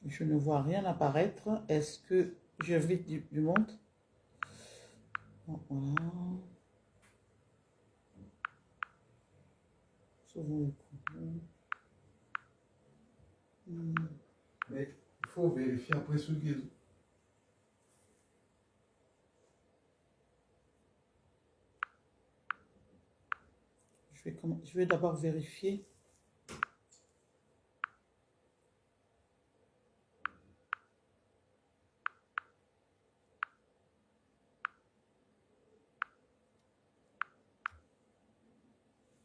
Je ne vois rien apparaître. Est-ce que j'invite du monde? Voilà. Mais il faut vérifier après ce guide. Je vais d'abord vérifier.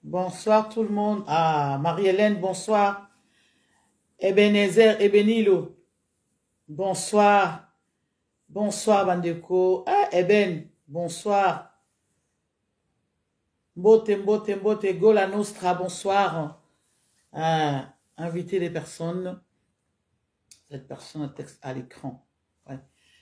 Bonsoir tout le monde. Ah, Marie-Hélène, bonsoir. Ebenezer, Ebenilo. Bonsoir. Bonsoir, Bandeko. Ah, Eben, bonsoir. Mbote, Mbote, Mbote, Gola Nostra, bonsoir. Ah, inviter les personnes. Cette personne a texte à l'écran. Ouais.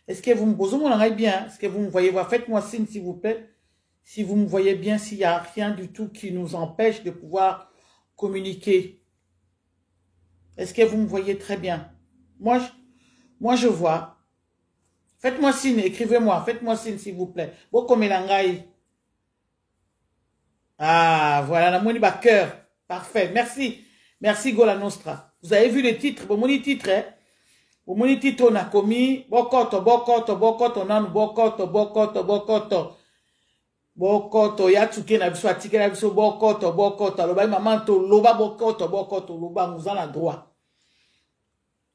Est-ce que vous me posez mon oreille bien? Est-ce que vous me voyez? Faites-moi signe, s'il vous plaît. Si vous me voyez bien, s'il n'y a rien du tout qui nous empêche de pouvoir communiquer. Est-ce que vous me voyez très bien? Moi, je vois. Faites-moi signe, écrivez-moi. Faites-moi signe, s'il vous plaît. Boko Melangai. Ah, voilà, la moni cœur. Parfait. Merci. Merci, Gola Nostra. Vous avez vu les titres? Bon, mon titre, hein? Bon, mon titre, on a commis. Bokoto, Bokoto, Bokoto, nan, Bokoto, Bokoto, Bokoto. Bokoto, ya tuke na biso, atike na biso, Bokoto, Bokoto. Loba, maman, to, loba, Bokoto, Bokoto, loba, nous en a droit.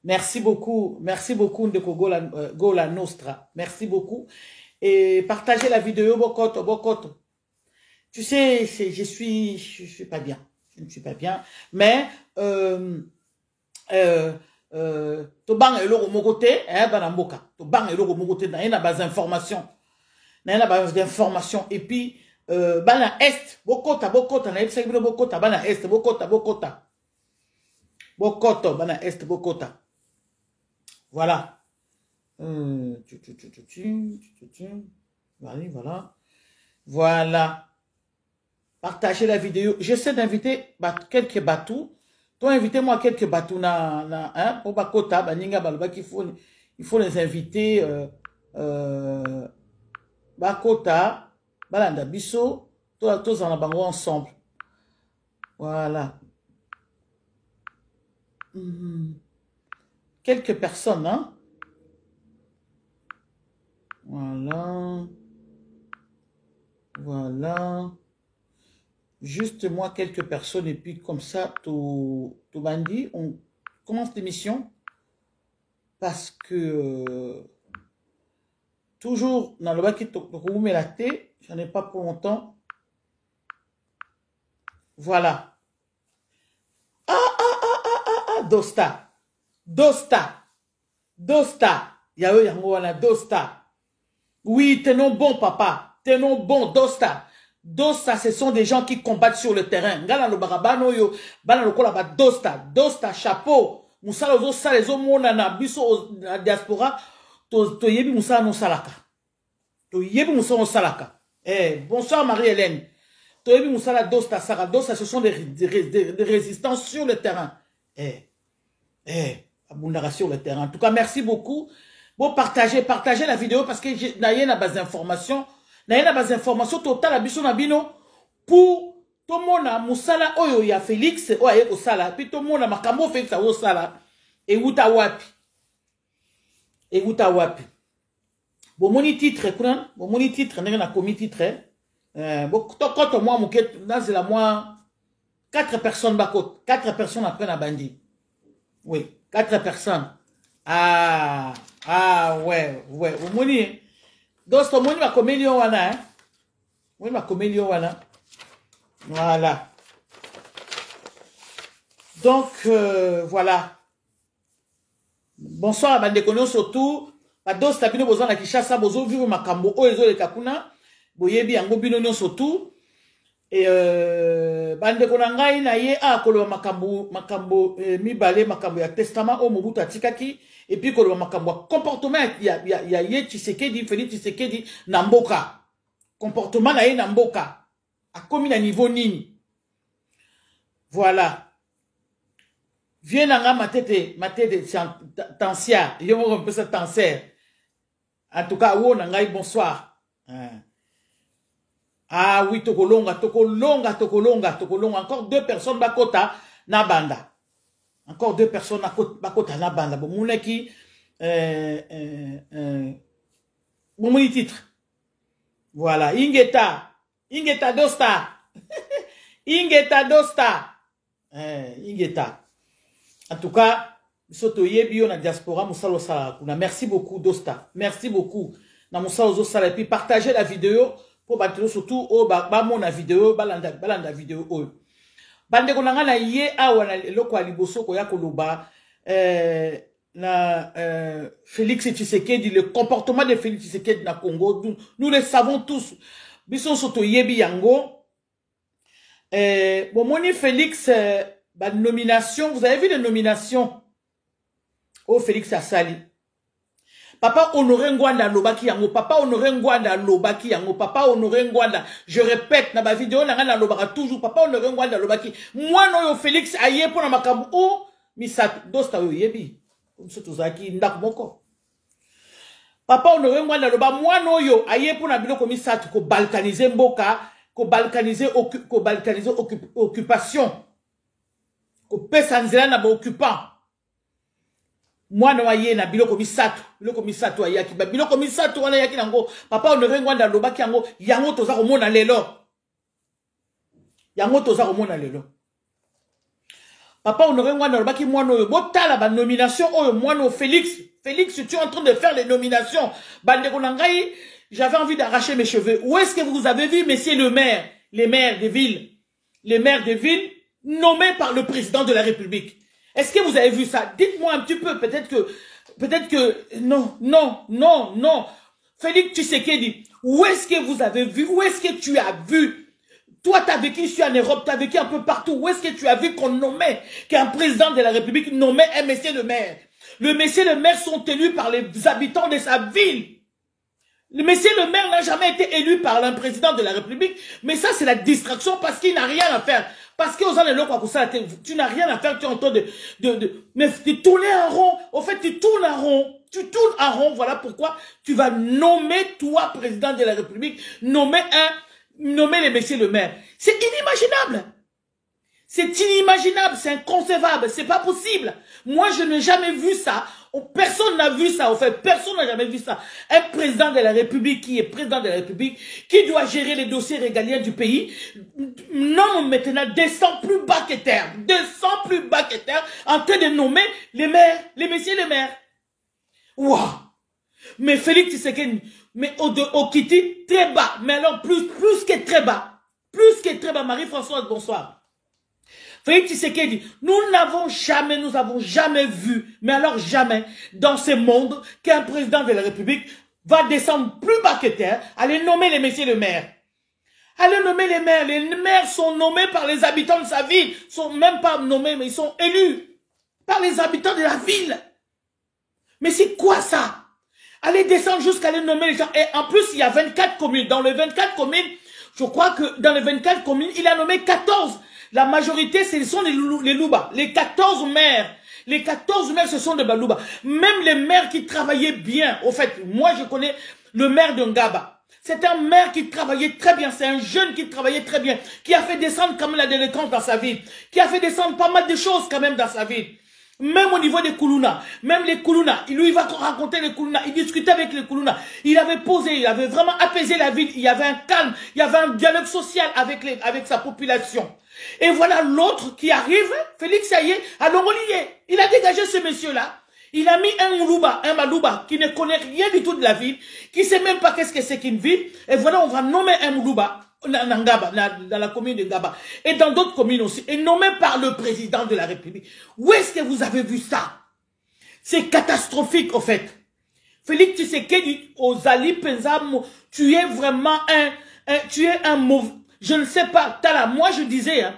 Merci beaucoup, Ndeko Gola Nostra. Merci beaucoup. Et partagez la vidéo, Bokoto, Bokoto. Tu sais, je suis pas bien. Je ne suis pas bien. Mais, to bang eloko mokote, banamboka. To bang eloko mokote, na yena bas information. Na yena bas d'information. Et puis, bana est, bokota, na yepsa kibino bokota, bana est, bokota. Bokoto, bana est, bokota. Voilà. Voilà. Voilà. Partagez la vidéo. J'essaie d'inviter quelques batous. Toi, invitez-moi quelques batous pour Bakota, Baninga, Balba, il faut les inviter. Bakota, Balanda Bisso, tous en bango ensemble. Voilà. Quelques personnes, hein. Voilà. Voilà. Juste moi, quelques personnes, et puis comme ça, tout bandi, on commence l'émission. Parce que toujours dans le bas qui te la thé, j'en ai pas pour longtemps. Voilà. Dosta. Yao yango wana Dosta. Oui, tenons bon, papa. Tenons bon, Dosta. Dosta, ce sont des gens qui combattent sur le terrain. Ngala lo barabano yo, bana lo kola ba Dosta, chapeau. Musala ozo sala ezo mona na biso na diaspora, to yebi musala no salaka. To yebi musala no salaka. Bonsoir Marie-Hélène. To yebi musala Dosta, Sarah. Dosta, ce sont des résistants sur le terrain. Abundara sur le terrain. En tout cas, merci beaucoup. Bon, partagez la vidéo parce que j'ai na base d'information. Na base d'information totale biso na bino pour tout le monde musala oyo ya Félix oyo ko sala puis tout le monde makambo Félix o sala et uta wapi bon moni titre kuna bon moni titre na komi titre bon to moi muket dans la moi 4 personnes bakot 4 personnes après na bandi oui 4 personnes ouais bon moni donc, on va comédie wana, hein. On va comédie wana. Voilà. Donc, voilà. Bonsoir, Bandekono, surtout. Bados, tabino, bozan, la Kishasa, bozo, vivo, makambo, o, ezo, le kakuna. Boyebi, ango, bino, surtout. Et bande konangai na ye a kolo makambo mibale makambo ya testament o Mobutu atikaki et puis kolo makambo comportement ya ye Tshisekedi Félix Tshisekedi na mboka comportement na ye na mboka a komi na niveau nini. Voilà. Viens nanga ma tête tensia yo mo un peu ça tenser. En tout cas wo nanga bonsoir. Ah oui, tokolonga. Encore 2 personnes bakota na banda. Encore 2 personnes bakota na banda. Bon, mon qui mon titre. Voilà, Ingeta Dosta. Ingeta Dosta. Ingeta. En tout cas, soto yebi na diaspora musalo sala kuna. Merci beaucoup Dosta. Merci beaucoup. Na musalo zo sala et puis partagez la vidéo. Pour battre surtout au mon vidéo balanda vidéo o bande ko na ye awa na loko aliboso ko ya koloba na Félix Tshisekedi, le comportement de Félix Tshisekedi na Congo nous le savons tous biso soto yebi yango bon moni Félix nomination, vous avez vu les nominations au Félix Asali. Papa Honoré Ngwanda lobaki yango, papa Honoré Ngwanda lobaki yango, papa Honoré Ngwanda, je répète, na ba vidéo na ngana lobaka toujours, papa Honoré Ngwanda lobaki, moi no yo Félix aye pona makambu o, misat, dosta yo yebi, msoto zaki ndak moko. Papa Honoré Ngwanda loba, moi no yo aye pona biloko misat, ko balkaniser mboka, ko balkaniser occupation, ko pesa nzela na ba occupant. Moi no aye na biloko misatu ayaki ba biloko misatu wana yaki nango papa Honoré Ngwanda lobaki yango toza komona lelo papa Honoré Ngwanda lobaki moi no botala ba nomination oyo moi no Félix tu es en train de faire les nominations bande konangai j'avais envie d'arracher mes cheveux. Où est-ce que vous avez vu messieurs les maires des villes nommés par le président de la République? Est-ce que vous avez vu ça? Dites-moi un petit peu, peut-être que, non. Félix Tshisekedi, où est-ce que vous avez vu, où est-ce que tu as vu? Toi, tu as vécu ici en Europe, tu as vécu un peu partout. Où est-ce que tu as vu qu'on nommait, qu'un président de la République nommait un monsieur le maire? Le monsieur le maire sont élus par les habitants de sa ville. Le monsieur le maire n'a jamais été élu par un président de la République, mais ça c'est la distraction parce qu'il n'a rien à faire. Parce que tu n'as rien à faire, tu es en train mais tu tournes en rond. Au fait, tu tournes en rond. Voilà pourquoi tu vas nommer, toi, président de la République, nommer les messieurs le maire. C'est inimaginable. C'est inimaginable, c'est inconcevable, c'est pas possible. Moi, je n'ai jamais vu ça. Personne n'a vu ça, en fait. Personne n'a jamais vu ça. Un président de la République qui est président de la République, qui doit gérer les dossiers régaliens du pays, non, maintenant, descend plus bas que terre. En train de nommer les maires, les messieurs les maires. Waouh! Mais Félix Tshisekedi, mais au Kiti, très bas. Mais alors, plus que très bas. Marie-Françoise, bonsoir. Félix Tshisekedi, nous avons jamais vu, mais alors jamais, dans ce monde, qu'un président de la République va descendre plus bas que terre, aller nommer les messieurs le maire. Allez nommer les maires. Les maires sont nommés par les habitants de sa ville. Ils sont même pas nommés, mais ils sont élus par les habitants de la ville. Mais c'est quoi ça? Allez descendre jusqu'à aller nommer les gens. Et en plus, il y a 24 communes. Dans les 24 communes, je crois que dans les 24 communes, il a nommé 14. La majorité, ce sont les Louba. Les 14 maires. Les 14 maires, ce sont des Balouba. Même les maires qui travaillaient bien. Au fait, moi, je connais le maire de Ngaba. C'est un maire qui travaillait très bien. C'est un jeune qui travaillait très bien. Qui a fait descendre quand même la délinquance dans sa ville. Qui a fait descendre pas mal de choses quand même dans sa ville. Même au niveau des Koulouna. Même les Koulouna. Lui, il va raconter les Koulouna. Il discutait avec les Koulouna. Il avait posé, il avait vraiment apaisé la ville. Il y avait un calme. Il y avait un dialogue social avec sa population. Et voilà l'autre qui arrive, Félix Aye, à Longolié. Il a dégagé ce monsieur-là. Il a mis un Malouba, qui ne connaît rien du tout de la ville, qui ne sait même pas qu'est-ce que c'est qu'une ville. Et voilà, on va nommer un Malouba, dans la commune de Ngaba. Et dans d'autres communes aussi. Et nommé par le président de la République. Où est-ce que vous avez vu ça? C'est catastrophique, au fait. Félix Tshisekedi, aux Ali Penzam, tu es vraiment tu es un mauvais. Je ne sais pas. Tala, moi je disais, hein,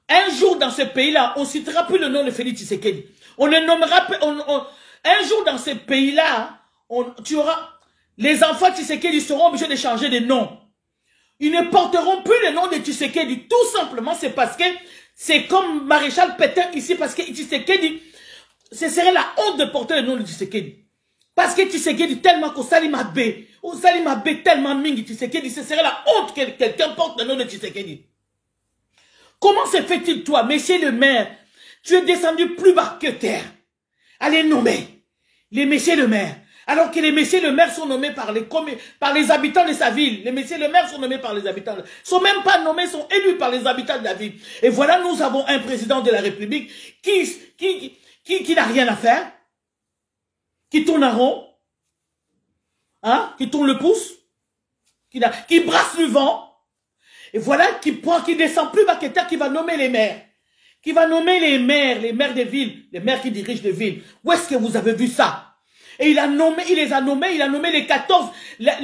un jour dans ce pays-là, on ne citera plus le nom de Félix Tshisekedi. On ne nommera plus... un jour dans ce pays-là, tu auras... Les enfants Tshisekedi seront obligés de changer de nom. Ils ne porteront plus le nom de Tshisekedi. Tout simplement, c'est parce que c'est comme Maréchal Pétain ici, parce que Tshisekedi, ce serait la honte de porter le nom de Tshisekedi. Parce que Tshisekedi, tellement qu'au Salimabé tellement mingi Tshisekedi, ce serait la honte que quelqu'un porte le nom de Tshisekedi. Comment se fait-il, toi, monsieur le maire, tu es descendu plus bas que terre? Allez nommer les messieurs le maire. Alors que les messieurs le maire sont nommés par les habitants de sa ville. Les messieurs le maire sont nommés par les habitants. Sont même pas nommés, sont élus par les habitants de la ville. Et voilà, nous avons un président de la République qui n'a rien à faire. Qui tourne en rond. Hein? Qui tourne le pouce. Qui brasse le vent. Et voilà, qui descend plus bas que terre, qui va nommer les maires. Qui va nommer les maires des villes. Les maires qui dirigent les villes. Où est-ce que vous avez vu ça? Et il a nommé les 14, la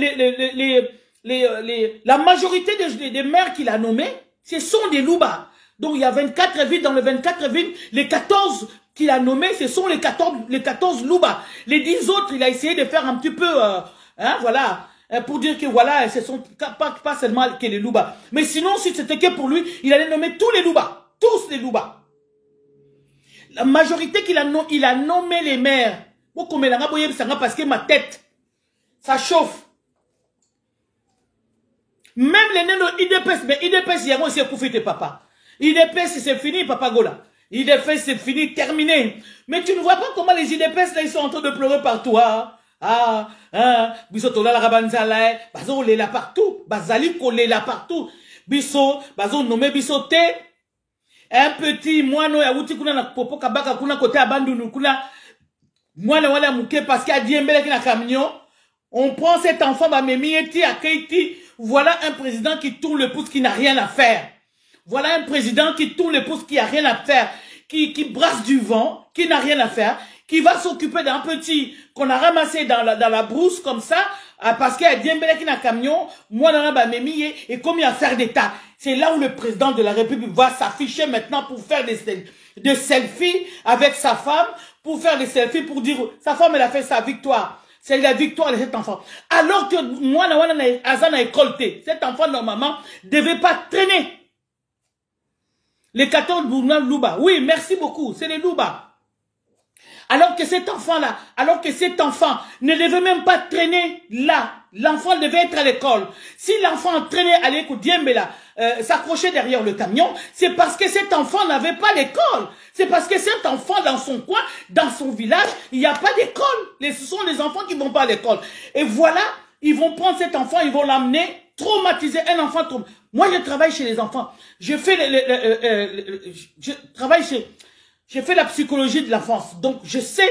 majorité des maires qu'il a nommés, ce sont des Louba. Donc il y a 24 villes, dans les 24 villes, les 14 qu'il a nommés, ce sont les 14 Louba. Les 10 autres, il a essayé de faire un petit peu, voilà, pour dire que voilà, ce sont pas seulement que les Louba. Mais sinon, si c'était que pour lui, il allait nommer tous les Louba, tous les Louba. La majorité il a nommé les maires. Parce que ma tête, ça chauffe. Même les nés de IDPS, mais IDPS, il y a aussi un papa. IDPS, c'est fini, papa Gola. IDPS, c'est fini, terminé. Mais tu ne vois pas comment les IDPS, là, ils sont en train de pleurer partout. Biso la rabanzala, bazo là partout. Bazali collé là partout. Biso, bazo nommé biso te. Un petit moino ya wuti kuna na popo kabaka kuna côté abandonu kuna. Moi, parce qu'il y a Diembele qui a un camion, on prend cet enfant, voilà un président qui tourne le pouce, qui n'a rien à faire. Voilà un président qui tourne le pouce, qui n'a rien à faire, qui brasse du vent, qui n'a rien à faire, qui va s'occuper d'un petit qu'on a ramassé dans la brousse comme ça, parce qu'il y a Diembele qui a un camion, moi, et comme il y a faire d'État. C'est là où le président de la République va s'afficher maintenant pour faire des selfies avec sa femme, pour faire des selfies, pour dire, sa femme, elle a fait sa victoire. C'est la victoire de cet enfant. Alors que moi, Azan a écolté. Cet enfant, normalement, ne devait pas traîner. Les 14 Bourna Louba. Oui, merci beaucoup. C'est les Louba. Alors que cet enfant-là, ne devait même pas traîner là. L'enfant devait être à l'école. Si l'enfant traînait à l'école, Diembela, s'accrochait derrière le camion, c'est parce que cet enfant n'avait pas d'école. C'est parce que cet enfant, dans son coin, dans son village, il n'y a pas d'école. Ce sont les enfants qui ne vont pas à l'école. Et voilà, ils vont prendre cet enfant, ils vont l'amener, traumatiser un enfant. Moi, je travaille chez les enfants. Je fais j'ai fait la psychologie de l'enfance. Donc, je sais,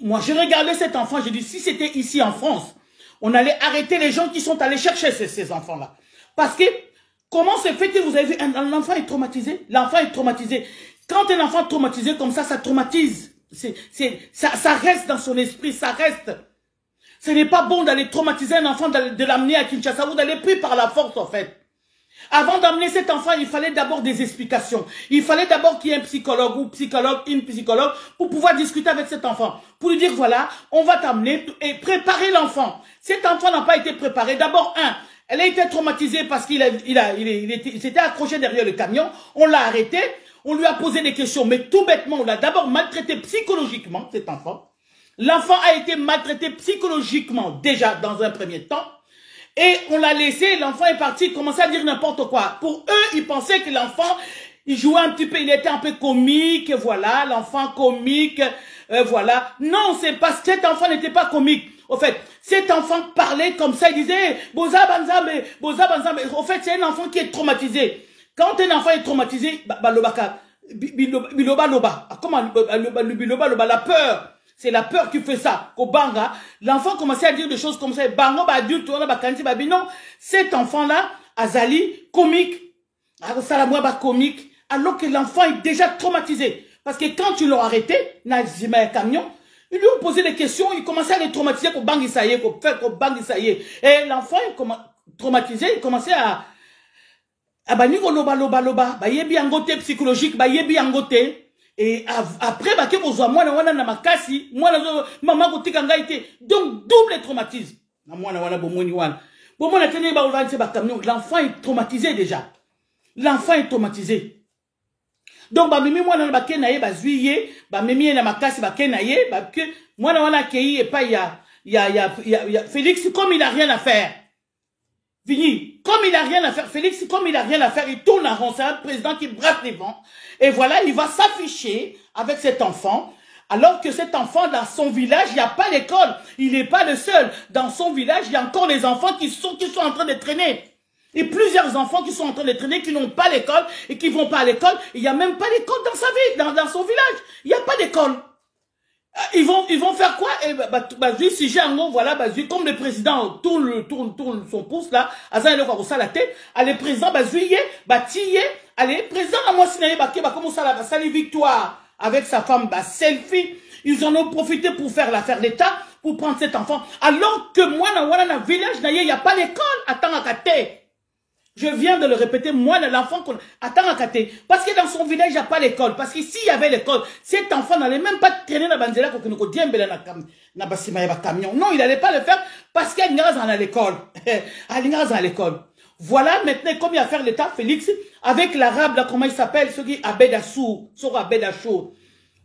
moi, je regardais cet enfant, je dis, si c'était ici en France, on allait arrêter les gens qui sont allés chercher ces enfants-là. Parce que, comment se fait que vous avez vu, un enfant est traumatisé? L'enfant est traumatisé. Quand un enfant est traumatisé comme ça traumatise. Ça reste dans son esprit, ça reste. Ce n'est pas bon d'aller traumatiser un enfant, de l'amener à Kinshasa. Vous n'allez plus par la force, en fait. Avant d'amener cet enfant, il fallait d'abord des explications. Il fallait d'abord qu'il y ait un psychologue ou une psychologue pour pouvoir discuter avec cet enfant. Pour lui dire, voilà, on va t'amener et préparer l'enfant. Cet enfant n'a pas été préparé. D'abord, elle a été traumatisée parce qu'il s'était accroché derrière le camion. On l'a arrêté. On lui a posé des questions. Mais tout bêtement, on l'a d'abord maltraité psychologiquement, cet enfant. L'enfant a été maltraité psychologiquement déjà dans un premier temps. Et on l'a laissé, l'enfant est parti, il commençait à dire n'importe quoi. Pour eux, ils pensaient que l'enfant, il jouait un petit peu, il était un peu comique, voilà, l'enfant comique, voilà. Non, c'est parce que cet enfant n'était pas comique. Au fait, cet enfant parlait comme ça, il disait, Boza Banzambe. Au fait, c'est un enfant qui est traumatisé. Quand un enfant est traumatisé, biloba loba. Comment biloba loba, la peur. C'est la peur qui fait ça. Kobanga, l'enfant commençait à dire des choses comme ça. Bango, adulte, non. Cet enfant-là, Azali, comique. Salamouaba, comique. Alors que l'enfant est déjà traumatisé. Parce que quand tu l'as arrêté, Nazima et camion, ils lui ont posé des questions, il commençait à les traumatiser, Et l'enfant, traumatisé, il commençait Ah bah niko loba loba loba, bah yebi angote psychologique, bah yebi angote. Et après, bah que vous moi wana na makasi, moi maman kotika ngaite. Donc double traumatisme. Na moi wana bomoni wana. Bomona tene ba olanse ba camion, l'enfant est traumatisé déjà. L'enfant est traumatisé. Donc bah mimi moi na ba kenaye ba zuiye, bah mimi na makasi ba kenaye, bah que moi na wana kei et pas il y a Félix comme il a rien à faire. Fini. Comme il a rien à faire, Félix, comme il a rien à faire, il tourne en rond. C'est un président qui brasse les vents. Et voilà, il va s'afficher avec cet enfant. Alors que cet enfant, dans son village, il n'y a pas d'école. Il n'est pas le seul. Dans son village, il y a encore des enfants qui sont en train de traîner. Et plusieurs enfants qui sont en train de traîner, qui n'ont pas l'école et qui ne vont pas à l'école. Il n'y a même pas d'école dans sa ville, dans son village. Il n'y a pas d'école. Ils vont faire quoi? Et si j'ai un mot, voilà, comme le président tourne son pouce là, Azan le ça la tête, allez président Bazuye, Batille, allez président à moi sinaye baké comme ça la salut victoire avec sa femme selfie, ils en ont profité pour faire l'affaire d'État, pour prendre cet enfant, alors que moi dans le village il n'y a pas d'école, attends à Kate. Je viens de le répéter, moi, l'enfant, attends à Kate. Parce que dans son village, il n'y a pas l'école. Parce que s'il y avait l'école, cet enfant n'allait même pas traîner dans la banzela pour que nous disions camion. Non, il n'allait pas le faire parce qu'il y a dans l'école. Il y a dans l'école. Voilà maintenant comme il y a faire l'État, Félix, avec l'arabe, là, comment il s'appelle, ce qui Abed Achour.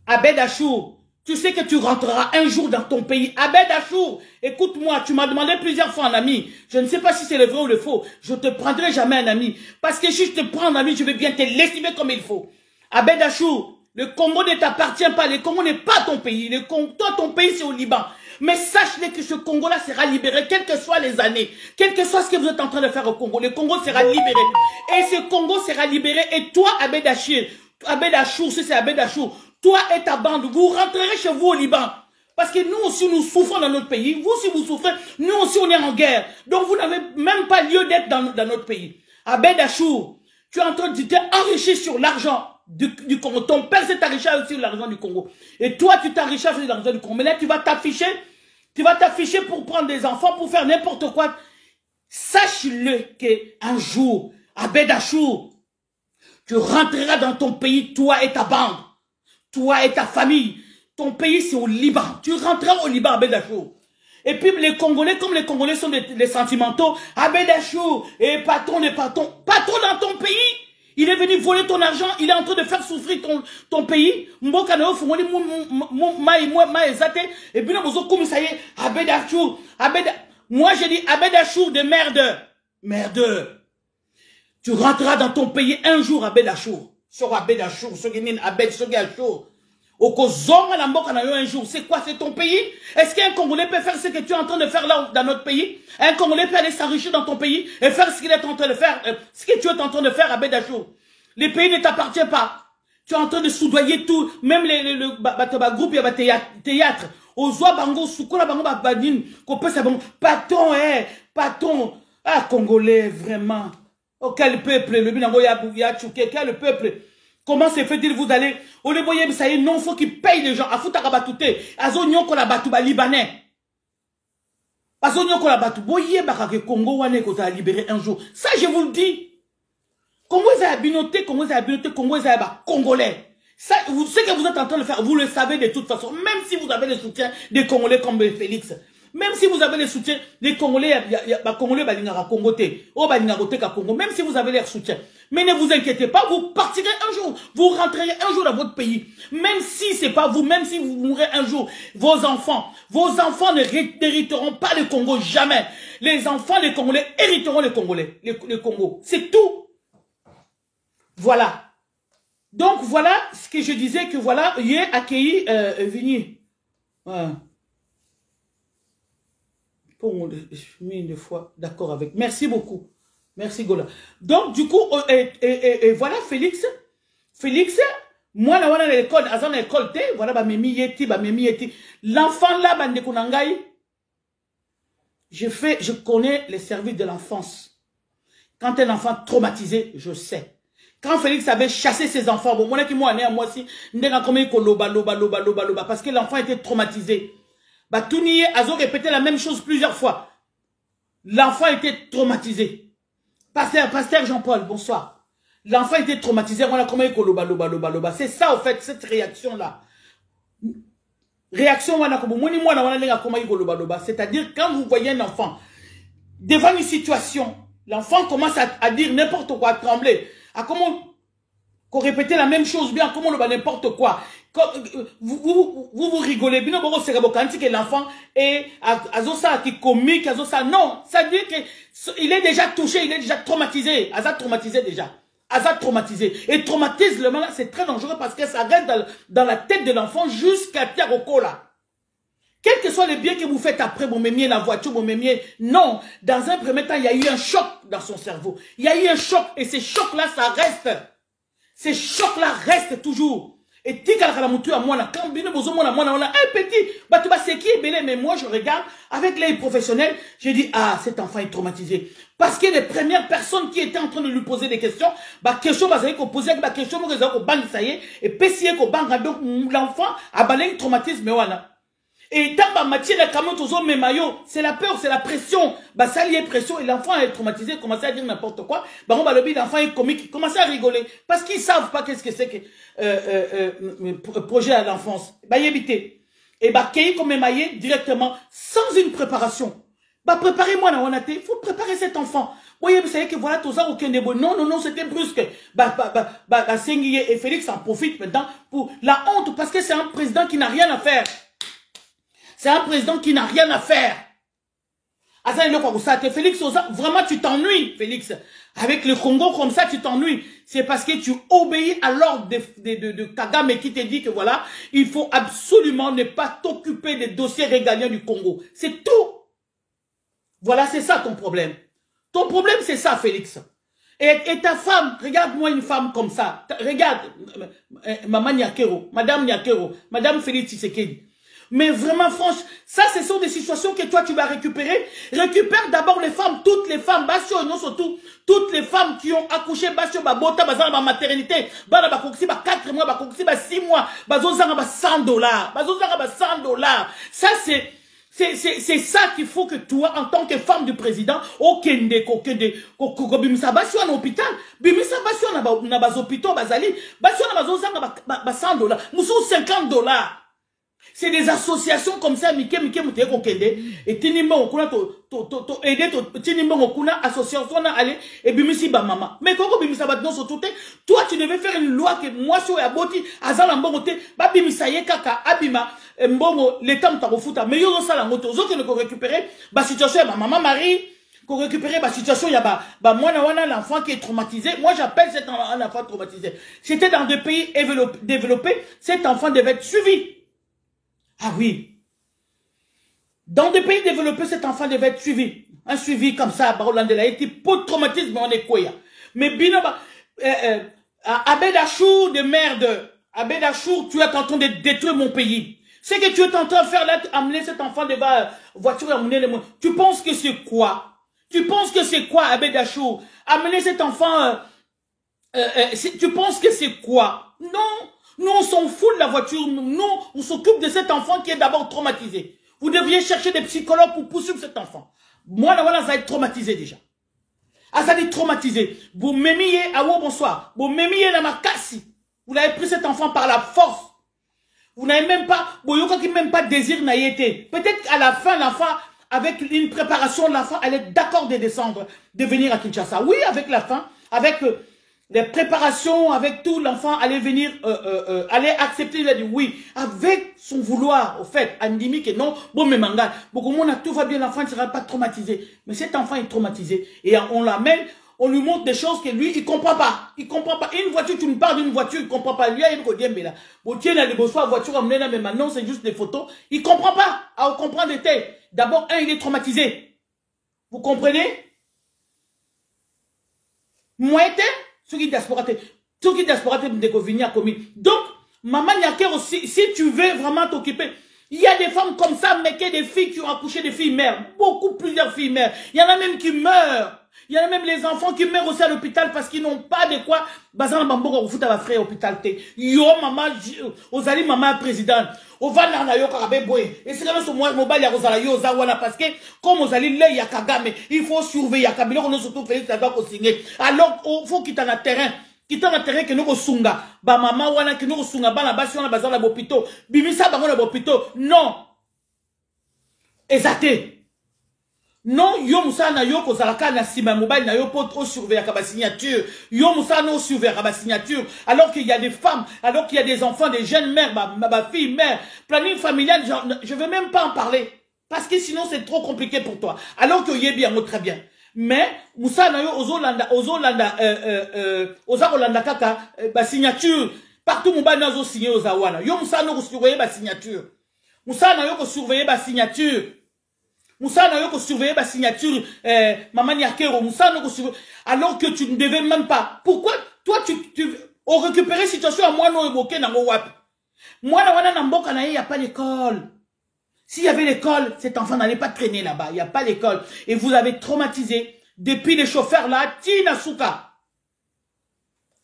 Abed Achour. Tu sais que tu rentreras un jour dans ton pays. Abed Achour, écoute-moi, tu m'as demandé plusieurs fois un ami. Je ne sais pas si c'est le vrai ou le faux. Je te prendrai jamais un ami. Parce que si je te prends un ami, je vais bien te l'estimer comme il faut. Abed Achour, le Congo ne t'appartient pas. Le Congo n'est pas ton pays. Toi, ton pays, c'est au Liban. Mais sache-le que ce Congo-là sera libéré, quelles que soient les années. Quel que soit ce que vous êtes en train de faire au Congo. Le Congo sera libéré. Et ce Congo sera libéré. Et toi, Abed Achour, si c'est Abed Achour, toi et ta bande, vous rentrerez chez vous au Liban. Parce que nous aussi, nous souffrons dans notre pays. Vous, si vous souffrez, nous aussi, on est en guerre. Donc, vous n'avez même pas lieu d'être dans notre pays. Abed Achour, tu es en train de t'enrichir sur l'argent du Congo. Ton père s'est enrichi aussi sur l'argent du Congo. Et toi, tu t'enrichis sur l'argent du Congo. Mais là, tu vas t'afficher. Tu vas t'afficher pour prendre des enfants, pour faire n'importe quoi. Sache-le qu'un jour, Abed Achour, tu rentreras dans ton pays, toi et ta bande. Toi et ta famille, ton pays c'est au Liban. Tu rentreras au Liban, Abed Achour. Et puis les Congolais, comme les Congolais sont des sentimentaux, Abed Achour, et patron dans ton pays, il est venu voler ton argent, il est en train de faire souffrir ton pays. Et puis Abed Achour, moi j'ai dit Abed Achour de merde. Tu rentreras dans ton pays un jour, Abed Achour. Sur Abed Achour, ce qui est Abed Achour. Au Kozonga la mboka na yo un jour, c'est quoi? C'est ton pays? Est-ce qu'un Congolais peut faire ce que tu es en train de faire là dans notre pays? Un Congolais peut aller s'enrichir dans ton pays et faire ce qu'il est en train de faire, ce que tu es en train de faire à Abed Achour. Les pays ne t'appartiennent pas. Tu es en train de soudoyer tout, même le groupe, il y a théâtre. Ozoa bango, soukola bango badine, kopé sa bango, paton, ah Congolais, vraiment. Oh, quel peuple, le binango ya tchouké, quel peuple. Comment se fait-il, vous allez, au lieu de ça y est, non, faut qu'ils payent les gens. Afouta kabatouté, azonyon ko la batou ba libanais. Azonyon ko la batou, boye baka que Congo wane ko ça libéré un jour. Ça, je vous le dis. Congo est abinoté, Congo est congolais. Ça, ce que vous êtes en train de faire, vous le savez de toute façon. Même si vous avez le soutien des Congolais comme Félix. Même si vous avez le soutien des Congolais, Congolais balingara Congoté, Congo, même si vous avez leur soutien. Mais ne vous inquiétez pas, vous partirez un jour, vous rentrerez un jour dans votre pays. Même si c'est pas vous, même si vous mourrez un jour, vos enfants n'hériteront pas le Congo, jamais. Les enfants des Congolais hériteront le Congo. C'est tout. Voilà. Donc voilà ce que je disais que voilà, il est accueilli, Vigny. Pour une fois d'accord avec. Merci beaucoup. Merci Gola. Donc du coup et voilà Félix, moi na wana l'école, azan l'école té, voilà ba memi yeti. L'enfant là bande kunangai. Je connais les services de l'enfance. Quand un enfant traumatisé, je sais. Quand Félix avait chassé ses enfants, bon moi qui moi né à moi aussi, ndenga comme ko loba parce que l'enfant était traumatisé. Batouni a répété la même chose plusieurs fois. L'enfant était traumatisé. Pasteur Jean-Paul, bonsoir. L'enfant était traumatisé. On a comment il loba. C'est ça, en fait, cette réaction-là. Réaction, c'est-à-dire quand vous voyez un enfant devant une situation, l'enfant commence à dire n'importe quoi, à trembler, à comment répéter la même chose, bien comment le n'importe quoi. Vous rigolez, bien que l'enfant est comique, non, ça veut dire qu'il est déjà touché, il est déjà traumatisé, déjà. Traumatisé. Et traumatisme, c'est très dangereux parce que ça reste dans la tête de l'enfant jusqu'à terre au cola. Quel que soit le bien que vous faites après, mon mémier, la voiture, mon mémier, non. Dans un premier temps, il y a eu un choc dans son cerveau. Il y a eu un choc et ces chocs-là, ça reste. Ces chocs-là restent toujours. Et quand on a un petit, c'est qui est belé, mais moi je regarde avec l'œil professionnel, je dis, ah, cet enfant est traumatisé. Parce que les premières personnes qui étaient en train de lui poser des questions, question, et pessier, donc l'enfant a balé un traumatisme, voilà. Et tant c'est la peur, c'est la pression. Ça lié pression et l'enfant est traumatisé, il commence à dire n'importe quoi. L'enfant est comique, il commence à rigoler. Parce qu'ils savent pas qu'est-ce que c'est que projet à l'enfance. Éviter. Et qu'il comme maillé directement, sans une préparation. Préparez-moi dans il faut préparer cet enfant. Vous savez que voilà, tout ça, aucun débat. Non, c'était brusque. Sengi et Félix en profitent maintenant pour la honte, parce que c'est un président qui n'a rien à faire. C'est un président qui n'a rien à faire. Félix, vraiment tu t'ennuies, Félix. Avec le Congo comme ça, tu t'ennuies. C'est parce que tu obéis à l'ordre de Kagame qui te dit que voilà, il faut absolument ne pas t'occuper des dossiers régaliens du Congo. C'est tout. Voilà, c'est ça ton problème. Ton problème, c'est ça, Félix. Et ta femme, regarde-moi une femme comme ça. Regarde, Maman Nyakero, Madame Nyakero, Madame Félix Tshisekedi. Mais vraiment, franchement, ça, ce sont des situations que toi, tu vas récupérer. Récupère d'abord les femmes, toutes les femmes, non, surtout, toutes les femmes qui ont accouché, bota, ma maternité, 4 mois, 6 mois, 100 $. 100 $. Ça, c'est ça qu'il faut que toi, en tant que femme du président, bimisa basi en hôpital, bimisa basi na bas hôpitaux, bazali, basi na bazozanga 100 $, musu 50 $. C'est des associations comme ça, Mike Mouté Kokende, et Tinimba Okuna, aider Tinimba Okuna, association aller, et Bimisi Bamama. Mais quand Bimisa Batnon sont tout, toi tu devais faire une loi que moi sur Aboti, Azalambongote, Babimisa Yekaka, Abima, Mbongo, l'État Mtarofuta, mais yo ça la moto, zo que nous récupérer, bah situation, ma maman Marie, qu'on récupérer ma situation, il y a moi l'enfant qui est traumatisé. Moi j'appelle cet enfant traumatisé. C'était dans des pays développés, cet enfant devait être suivi. Ah oui. Dans des pays développés, cet enfant devait être suivi. Un suivi comme ça, Barolandela, il était pour traumatisme, on est quoi. Mais Binaba, Abed Achour de merde, Abed Achour, tu es en train de détruire mon pays. Ce que tu es en train de faire là, amener cet enfant devant la voiture, amener les mots. Tu penses que c'est quoi? Tu penses que c'est quoi, Abed Achour? Amener cet enfant, tu penses que c'est quoi? Non. Nous, on s'en fout de la voiture. Nous, on s'occupe de cet enfant qui est d'abord traumatisé. Vous devriez chercher des psychologues pour poursuivre cet enfant. Moi, là, ça va être traumatisé déjà. Ah, ça va être traumatisé. Vous m'aimiez, ah ouais, bonsoir. Vous m'aimiez dans ma casse. Vous l'avez pris cet enfant par la force. Vous n'avez même pas, même pas désir naïveté. Peut-être qu'à la fin, l'enfant, avec une préparation, l'enfant, elle est d'accord de descendre, de venir à Kinshasa. Oui, avec la fin, avec les préparations, avec tout, l'enfant allait venir, allait accepter, il a dit oui, avec son vouloir, au fait, Andimi que non, bon, mais manga, beaucoup de monde, tout va bien, l'enfant ne sera pas traumatisé. Mais cet enfant est traumatisé, et on l'amène, on lui montre des choses que lui, il comprend pas. Il comprend pas. Une voiture, tu me parles d'une voiture, il comprend pas. Lui, il dit, mais là, bon, tiens, là, les bonsoirs, voiture amenée là, mais maintenant, c'est juste des photos. Il comprend pas. À comprendre des têtes. D'abord, il est traumatisé. Vous comprenez? Moi, ceux qui diaspora, venir commis. Donc, maman Yaker aussi, si tu veux vraiment t'occuper, il y a des femmes comme ça, mais qu'il y a des filles qui ont accouché des filles mères. Beaucoup, plusieurs filles mères. Il y en a même qui meurent. Il y en a même les enfants qui meurent aussi à l'hôpital parce qu'ils n'ont pas de quoi. Bazan Bambogo, vous avez frère hôpital. Yo, maman, Ozali, maman, président. Ovana na yo karabe boy. Et c'est quand même mobile ya Rosala yo zawana parce que comme Ozali le ya Kagame, il faut surveiller ya Kabila on surtout Félix ça doit signer. Alors il faut quitter le terrain. Quitter le terrain que nous sunga. Ba maman wana que nous sunga ba na basi on a bazan la bopito. Bimisa bango la bopito. Non. Exacté. Non, yo musana yo ko zalaka na sima mobile na yo pour surveiller ka signature. Yo musana surveiller ka signature alors qu'il y a des femmes, alors qu'il y a des enfants, des jeunes mères, ma fille mère, planning familial, je veux même pas en parler parce que sinon c'est trop compliqué pour toi. Alors que yé bien très bien. Mais musana yo ozolanda ozolanda kaka ba signature partout mobile na zo signer ozawana. Yo musana ko surveiller ba signature. Musana yo ko surveiller ba signature. Moussa n'a pas surveillé ma signature, maman Yakero, Moussa n'a pas surveillé, alors que tu ne devais même pas. Pourquoi toi tu on récupérait situation à moi non évoqué dans mon wap. Moi il n'y a pas d'école. S'il y avait l'école, cet enfant n'allait pas traîner là-bas. Il n'y a pas d'école. Et vous avez traumatisé depuis les chauffeurs là, Tina Souka.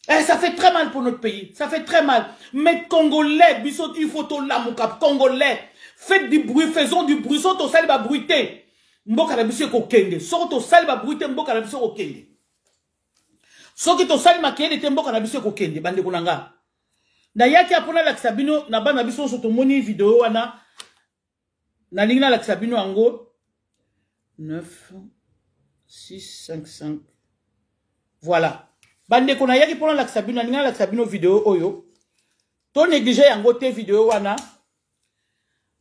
Eh, ça fait très mal pour notre pays. Ça fait très mal. Mais Congolais, Bissot, il faut tout là, mon cap, Congolais. Faites du bruit, faisons du bruit, saute au sel, va bruiter. Mboka na biso kokende. Saute au sel, va bruiter, mboka na biso kokende. Saute au sel, makende, te mboka na biso kokende. Bande kunanga. Na yaki apona la Sabino, na ba na biso soto moni vidéo wana. Na lingna la Sabino ango. 9, 6, 5, 5. Voilà. Bande kuna yaki pona la Sabino, na lingna la Sabino vidéo oyo. To négligé yango te vidéo wana.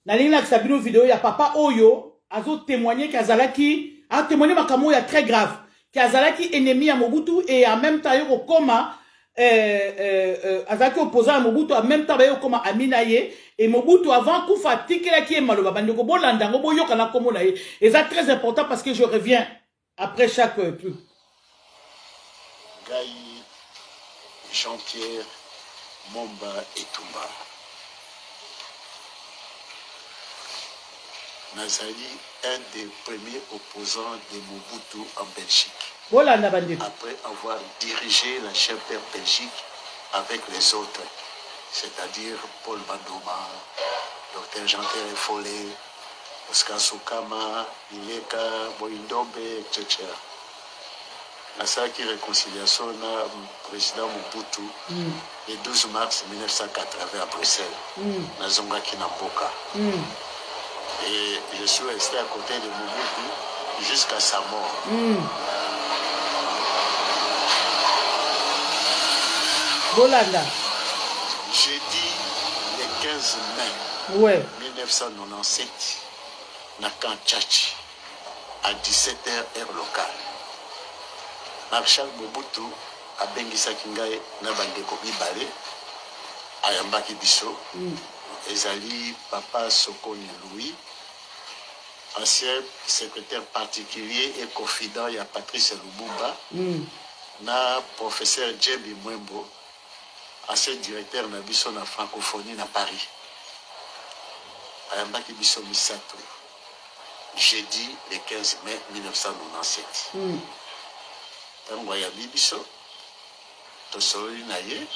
Na ligne la Sabino vidéo ya papa Oyo azo témoigner qu'Azalaki a témoigné makamo ya très grave qu'Azalaki ennemi à Mobutu et en même temps yo koma Azalaki opposant à Mobutu en même temps yo koma Aminaye et Mobutu avant kufa tikela ki maloba bandeko bolanda ngo boyoka na komo na ye et ça très important parce que je reviens après chaque truc. Gaï Jean-Pierre Momba et Toumba. Nazali, un des premiers opposants de Mobutu en Belgique. Voilà, après avoir dirigé la chef-père Belgique avec les autres, c'est-à-dire Paul Bandoma, Dr Jean-Pierre Follet, Oscar Soukama, Ileka, Boindombe, etc. Nasaki réconciliation na président Mobutu le 12 mars 1980 à Bruxelles, na Zonga Kinamboka. Et je suis resté à côté de Mobutu jusqu'à sa mort. Bolanda. Jeudi le 15 mai 1997, na Kanchachi, à 17h heure locale. Marshal Mobutu a bengisaki ngai na bandeko mibale ayambaki biso. Ezali Papa Sokoni Louis, ancien secrétaire particulier et confident à Patrice Lumumba, na professeur Djembi Mwembo, ancien directeur na biso na francophonie na Paris. Ayambaki biso misato, jeudi le 15 mai 1997. Tango ayambi biso, tosoli na ye,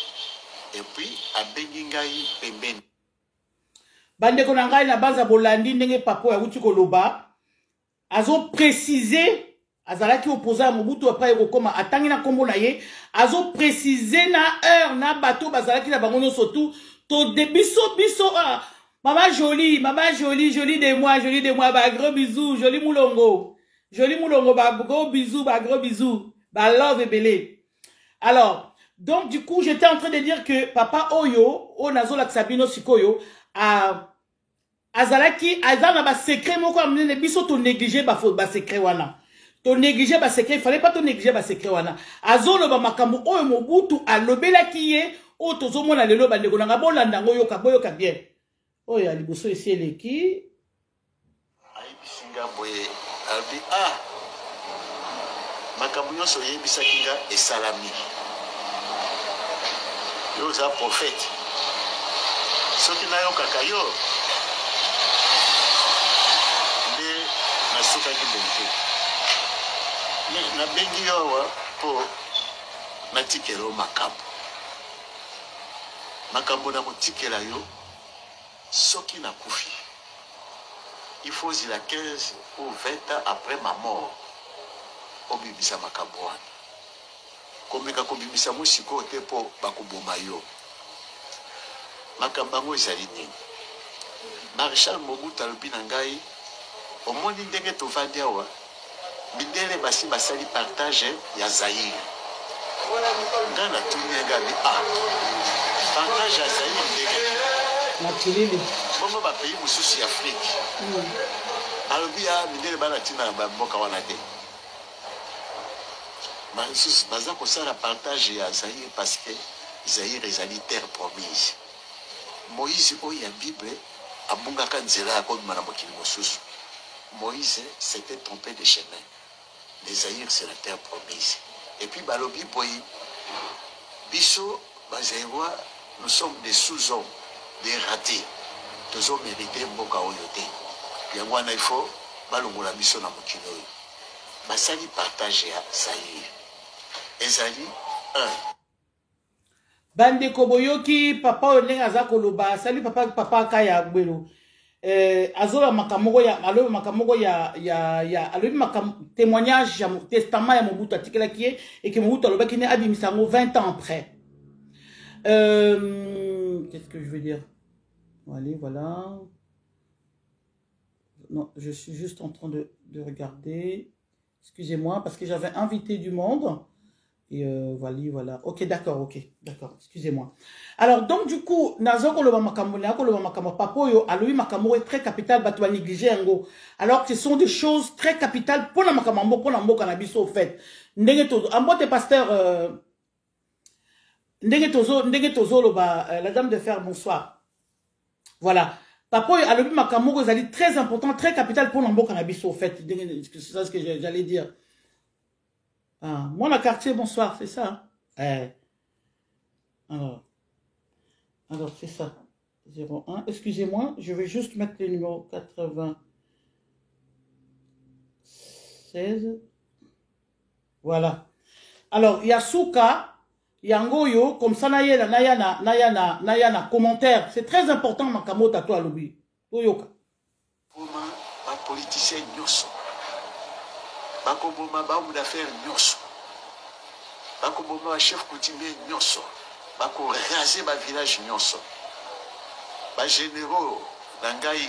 et puis abengi ngai pembeni. Bande konangai na baza bolandi ndenge papo ya uti koloba azo préciser azalaki opposé à Mobutu après ekoma atangi na kombo na ye azo préciser na heure na bato bazalaki na bango nyonso to de biso maman jolie de moi ba gros bisous joli moulongo ba gros bisous ba love belé. Alors donc du coup j'étais en train de dire que papa Oyo onazo la Sabino sikoyo azalaki azana ba secret moko amene biso to négliger ba secret wana to négliger ba secret il fallait pas to négliger ba secret wana azolo ba makambo oyo Mobutu alobelaki ye o tozomona lelo bandeko na bolanda ngo boyoka bien oyo aliboso esi eleki ai bisinga boye albi makambo nyonso yebisaki nga esalami yo za prophète soki nayokaka yo nde nasukaki bonke na bengi awa po natikelo makambo. Makambo na kotikela yo soki na kufi. Il faut la 15 ou 20 ans après ma mort. Obibisa makambo wana. Komeka kobibisa musiko te po bakoboma yo. Makambo ngo ezali nini? Marshal Mobutu alobi na ngai omoni ndenge tovandi awa mindele basi basali partage ya Zaïre. Nga na tuni ngabi partage ya Zaïre ndenge na kilili bongo ba pays mususu ya Afrique. Alobi mindele bana tina na mboka wana te. Mansus baza kosala partage ya Zaïre parce que Zaïre ezali terre promise. Moïse oyo ya Bible abungaka nzela ya kobima na mokili mosusu. Moïse s'était trompé de chemin. Les Zaïre c'est la terre promise. Et puis balobi boyi biso bazaïrois nous sommes des sous-hommes, des ratés. Tous hommes mérités mboka oyo te. Yango wana il faut balongola biso na mokili oyo. Basali partage ya Zaïre. Ezali 1. Bande koboyoki papa onenga aza koloba sali papa kaya gbelo azola makamoko ya alobi makamoko ya alobi témoignage ya testament ya Mobutu atikelaki ye et que Mobutu alobaki ne abimisango 20 ans après. Qu'est-ce que je veux dire? Allez, voilà. Non, je suis juste en train de regarder. Excusez-moi parce que j'avais invité du monde. Et voilà. Ok, d'accord, excusez-moi. Alors, donc, du coup, Nazoko le Makambo, Papoyo, aloui Makambo est très capital, Batouba négligé Ngo. Alors que ce sont des choses très capitales pour la Makambo, pour la Mbo Cannabis au fait. Ndengeto, en boîte pasteur, Ndengetozo, la dame de fer, bonsoir. Voilà. Papoyo, aloui Makambo, c'est très important, très capital pour la Mbo Cannabis au fait. C'est ça ce que j'allais dire. Ah, moi, la quartier, bonsoir, c'est ça. Alors, c'est ça. 01. Excusez-moi, je vais juste mettre le numéro 96. Voilà. Alors, il y a Souka, il y a Ngoyo, comme ça, na commentaire. C'est très important, Makamo, tato à l'oubli. Toyoka. Comment un politicien nyoso. Bakoboma ba homme d'affaires nyoso. Bakoboma chef coutumier nyoso. Bako raser ba village nyoso. Ba généraux nangai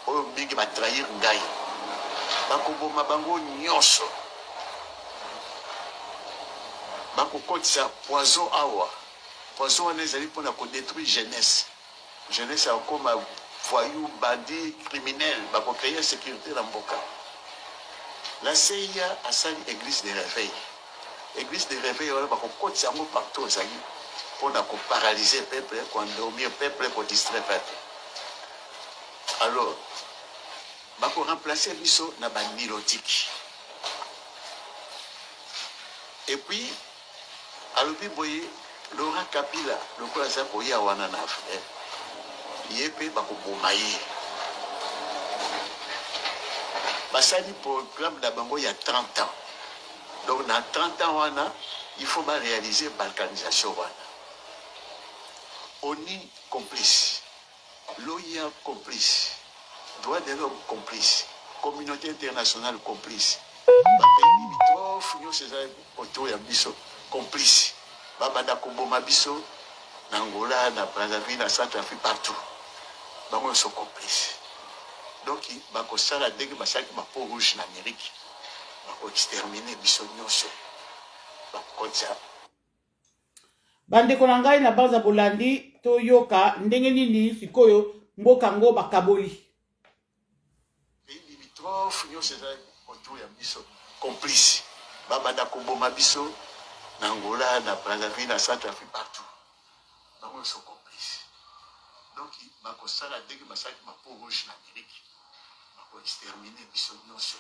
o mingi ba trahir ngai. Bakoboma bango nyoso. Bako kotisa poison awa. Poison wana ezali pona ko détruire jeunesse. Jeunesse a comme voyou, bandit, criminel, bako créer sécurité dans mboka. La CIA a sali église de réveil. Église de réveil, on va continuer partout aux amis pour paralyser le peuple, pour endormir le peuple, pour distraire le peuple. Alors, on va remplacer Bisso dans la nilotique. Et puis, à l'obiboye, Laurent Kabila, le président pour Yawana Nafre, il est payé pour Bomaye. Basali programme d'Abango il y a 30 ans. Donc dans 30 ans, il faut réaliser la balkanisation. ONU complice, l'OIA complice, droits de l'homme complice, communauté internationale complice, pays limitrophes, autour de Bisso complice, Babada Koboma Bisso, Angola, na Brazzaville, na Centrafrique, partout. Ils sont complices. Donc, il va y avoir des peau rouge en Amérique. Il va exterminer les bisognosos. Bande konangai na baza bolandi toyoka ndenge nini sikoyo mboka ngo bakaboli. Pays limitrophes, autour de biso complice. Babada Koboma Bisso, Angola, na Brazzaville, na Centrafrique, partout. Ils sont complices. Donc, il va y avoir des peau rouge en Amérique. Exterminer bisognoso.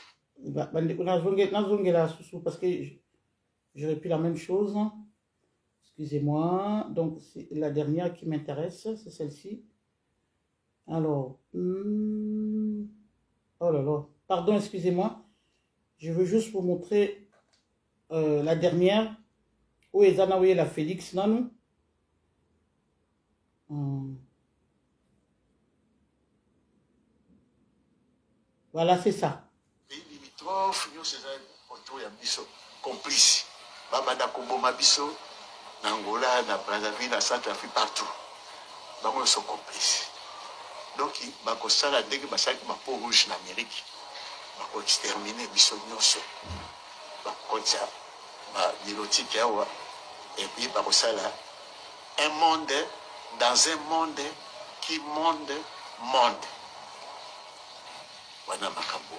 Parce que j'aurais pu la même chose. Excusez-moi. Donc, c'est la dernière qui m'intéresse, c'est celle-ci. Alors, oh là là. Pardon, excusez-moi. Je veux juste vous montrer la dernière. Où est la Félix, non? Voilà, c'est ça. Pays limitrophes, nous sommes autour de Bisso, complices. Babada Kombo Mabiso, Angola, na Brazzaville, na Centrafrique, partout. Nous sommes complices. Donc, il y a des gens qui sont rouges en Amérique. Ils ont exterminé Bisso Nyonso. Et puis, un monde, dans un monde qui monde. Wana makambo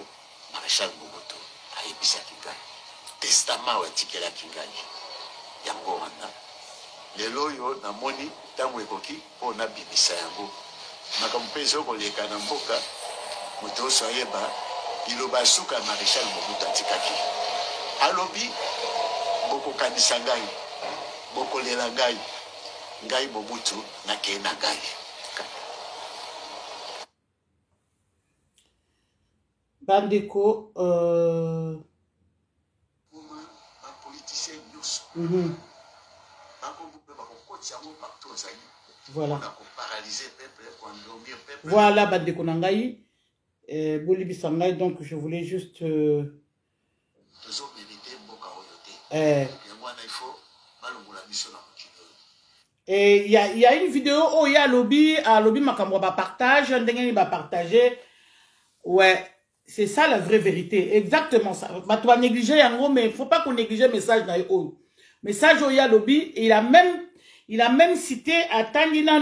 Maréchal Mobutu ayebisa Kingai testament watikela Kingai yango wana lelo yo namoni tango ekoki pona bibisa yango makambo pezo koleka na mboka moto soyeba iloba suka Maréchal Mobutu atikaki alobi boko kanisa ngai boko lela ngai Mobutu na kena ngai. Bandeko, voilà. Voilà, Bandeko Nangaï. Bolibi Sangaï, donc je voulais juste. Et il y a une vidéo où il y a lobby Makambo va partage, un dernier va partager. Ouais. C'est ça la vraie vérité, exactement ça. Bah, tu vas négliger en gros, mais il ne faut pas qu'on néglige le message dans le message au Yalobi, il a même cité à Tangina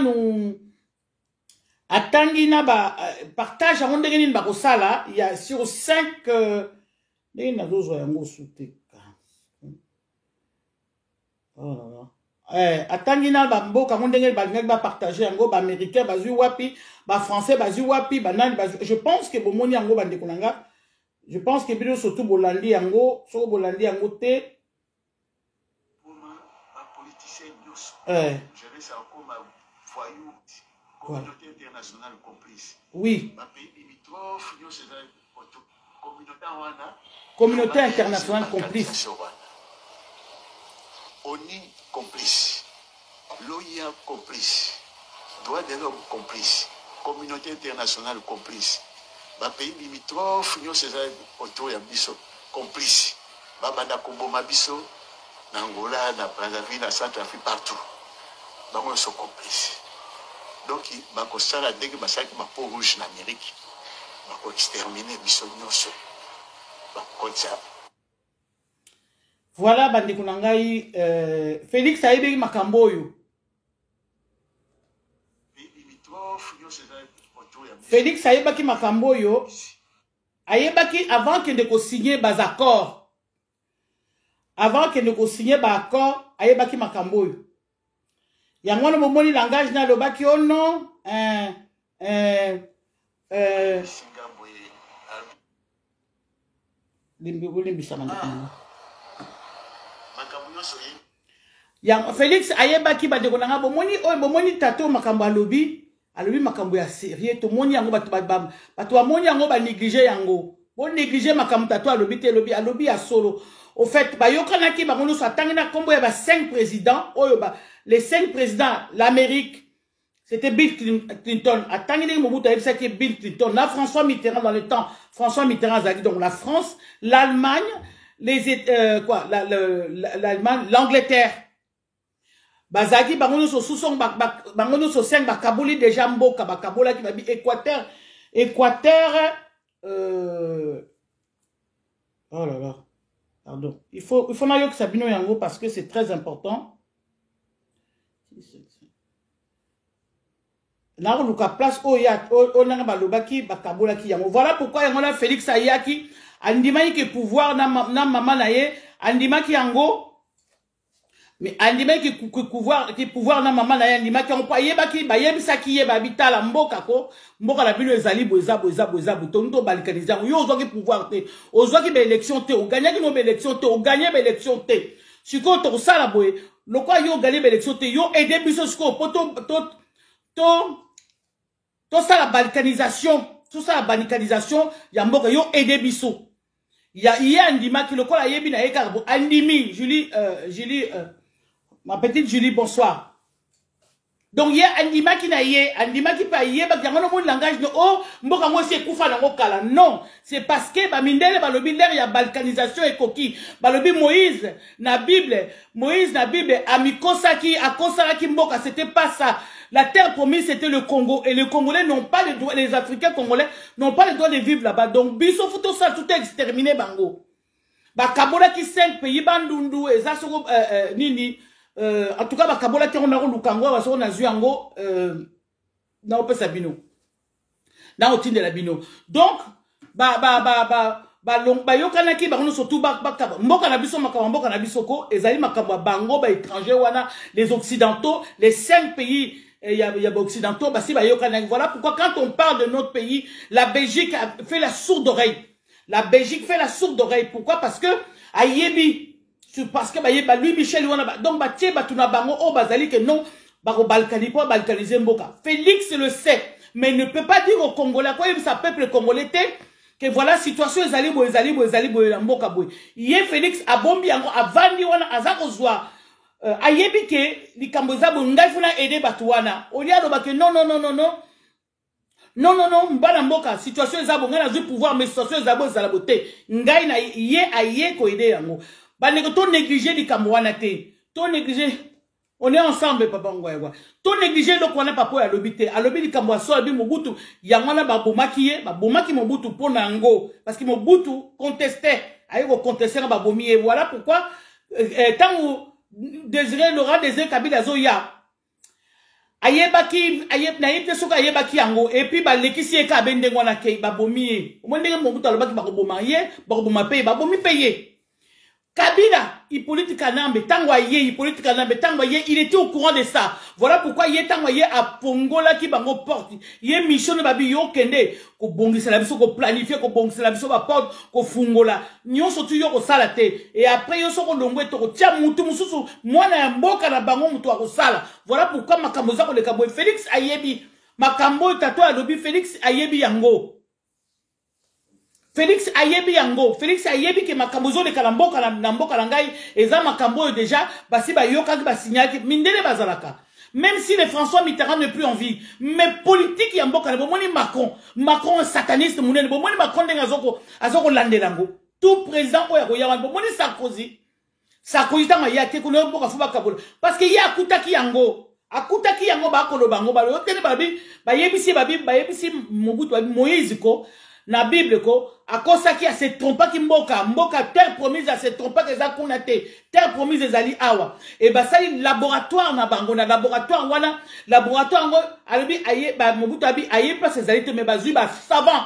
partage à Rondegin Barosala, il y a sur 5 Atangina bambo kamondenge balingaki ba partager yango ba américain bazui wapi ba français bazui wapi banani je pense que bomoni yango bande konanga je pense que bino surtout bolandi yango so bolandi yango te politicien je vais ça comme voyou communauté internationale complice oui ba pays limitrophes yo c'est communauté internationale complice ONU complice, l'OIA complice, droits de l'homme complice, communauté internationale complice, ma pays limitrophes, nous sommes autour de Bisso complice, Babada Kombo Mabiso, Angola, na Brazzaville, na Centrafrique, partout. Nous sommes complices. Donc, il y a des gens qui sont peau rouge en Amérique, ils ont exterminé Bisso Nyonso. Voilà, Bandeko Nangaï, Félix Aïbeki Makamboyo. Félix Aïbeki Makamboyo, Aïbeki avant que de signer des accords. Avant que de signer des accords, Aïbeki Makamboyo. Yango no momoni langage na lobaki oh non, Félix ayebaki bandeko nanga bomoni tato makambo alobi makambo ya sérieux to moni yango bato bamoni yango ba négliger yango bon négliger makambo tato alobi te alobi ya solo au fait bayokanaki bango so atangina kombo ya ba 5 présidents les 5 présidents l'Amérique c'était Bill Clinton atangina Mobutu ayebisa que Bill Clinton na François Mitterrand dans le temps François Mitterrand zaki donc la France l'Allemagne l'Allemagne l'Angleterre bazaki bangono so sous bangono so 5 bakaboli déjà mboka bakabola ki babi Équateur oh là là pardon il faut na yo que sabino yango parce que c'est très important na luka place oya onanga balobaki bakabola ki yango voilà pourquoi yango na Félix Ayaki andimaki que pouvoir na maman na ye andimaki yango mais andimaki pouvoir na maman na ye andimaki yango pa yebaki bayebisaki ye babitala mboka ko mboka la bino ezali boza butonto balikaniza yango yo ozwaki pouvoir te ozwaki ba élection te oganyaki no ba élection te oganye ba élection te siko to sala boye lokwa yo gagné ba élection te yo aider biso siko poto to sala balkanisation tout ça la balkanisation ya mboka yo aider biso Il y a Andima qui le colle à Yebi na Ekarbo. Andimi, Julie, ma petite Julie, bonsoir. Donc, il y a Andima qui n'a yé, Andima qui pa yé, bah, y'a un langage de oh, mboka moi c'est koufa na ngokala. Non, c'est parce que, bah, mindele, bah, le l'air, il y a balkanisation et coquille. Bah, le Moïse, na Bible, Amikosaki, Akosaki mboka, c'était pas ça. La terre promise, c'était le Congo. Et les Congolais n'ont pas le droit, les Africains congolais n'ont pas le droit de vivre là-bas. Donc, biso futo ça, tout est exterminé, bango. Bah, Kabola qui 5 pays, bandundu, et ça, nini, en tout cas, bah, Kabola qui on a Lukango, on a Zuango, na ope sabino. Na otine de la bino. Donc, yokanaki, bah, on surtout, mboka na biso, mboka na bisoko, ezali makamba bango, étranger, wana, les occidentaux, les 5 pays, il y a occidentaux, bah, si, yokanaki. Voilà pourquoi, quand on parle de notre pays, la Belgique a fait la sourde oreille. La Belgique fait la sourde oreille. Pourquoi? Parce que, Ayebi, parce que lui Michel donc tu na bango oh bazali que non balkaniser mboka. Félix le sait mais il ne peut pas dire aux Congolais quoi il sa peuple congolais que voilà situation ezali mboka boy. Yé Félix abombi yango avandi wana azako zwa ayebi ke likambo za bo ngai funa aider batu wana olia loba que non mbana mboka situation ezabo ngai na zu pouvoir mais situation ezabo za la beauté ngai na yé aye ko aider yango. Ton négligé du Kamouana te. Ton négligé. On est ensemble, papa Ngouaïwa. Ton négligé, donc on a pas pour à l'obité. À l'obité, Kamouana, so, abi Mobutu. Yamana, babomaki, babomaki Mobutu pour Nango. Parce que Mobutu contestait. Aïe, vous contestez, babomi. Et voilà pourquoi, tant vous désirez Laurent Désiré Kabila Zoya. Ayebaki, naïpte soka ayebaki yango. Et puis, l'équisi eka bende ngwana kei, babomi. Au moins, Mobutu, alobaki, babomaye, babomapaye, babomi paye. Kabila, Hippolyte Kanambe, Hippolyte Kanambe, il était au courant de ça. Voilà pourquoi il est à Pongola qui bango porte. Il est mission de babi yo kende, ko bongisa la biso, ko planifier, ko bongisa la biso, ba porte, ko fungola. Nyon surtout yo ko salate. Et après yo so ko longwe to ko tia mutu mususu, mwana ya mboka na bango mutu wa ko sala. Voilà pourquoi makambo za ko le kabo. Félix ayebi, makambo tato ya lobi Félix ayebi yango. Félix ayebi yango. Félix ayebi ke makambozo de kalamboka na mboka langai eza makambo déjà basi ba yoka ba signal mindele bazalaka. Même si le François Mitterrand n'est plus en vie, mais politique ya mboka na bomoni Macron sataniste munene bomoni Macron ndenga azoko landelango. Tout président ko ya ko yawan bomoni Sarkozy tanga ya ke ko no mboka fuba kabola parce que ya akutaki yango ba ko lo bango ba yo tele babi ba yebisi Mobutu babi Moïse ko na Bible ko akosaki a se trompa ki mboka terre promise a se trompa ke za kunate terre promise ezali awa et basali laboratoire na bango na laboratoire wana laboratoire ngo alobi aye ba Mobutu abi aye pas ezali te me bazui ba savant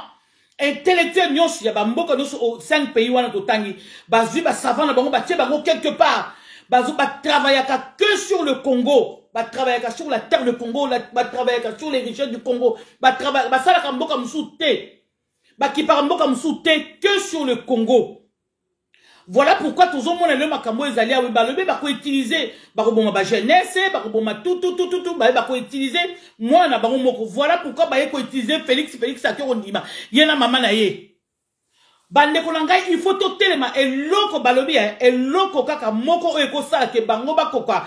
intellectuel nyonso ya ba mboka nyonso au 5 pays wana totangi bazui ba savant na bango ba tie bango quelque part bazo ba travaillaka que sur le Congo ba travaillaka sur la terre du Congo ba travaillaka sur les richesses du Congo ba travaillaka ba sala ka mboka msute qui parle que sur le Congo. Voilà pourquoi tous au monde le makambo ezali a balobé ba ko utiliser ba ko boma ba jeunesse ba ko boma tout ba ko utiliser moi na bango moko. Voilà pourquoi ba ko utiliser Félix akero ndima yena mama na ye bande ko ngai il faut to telema eloko balobi eloko kaka moko eko sala ke bango ba koka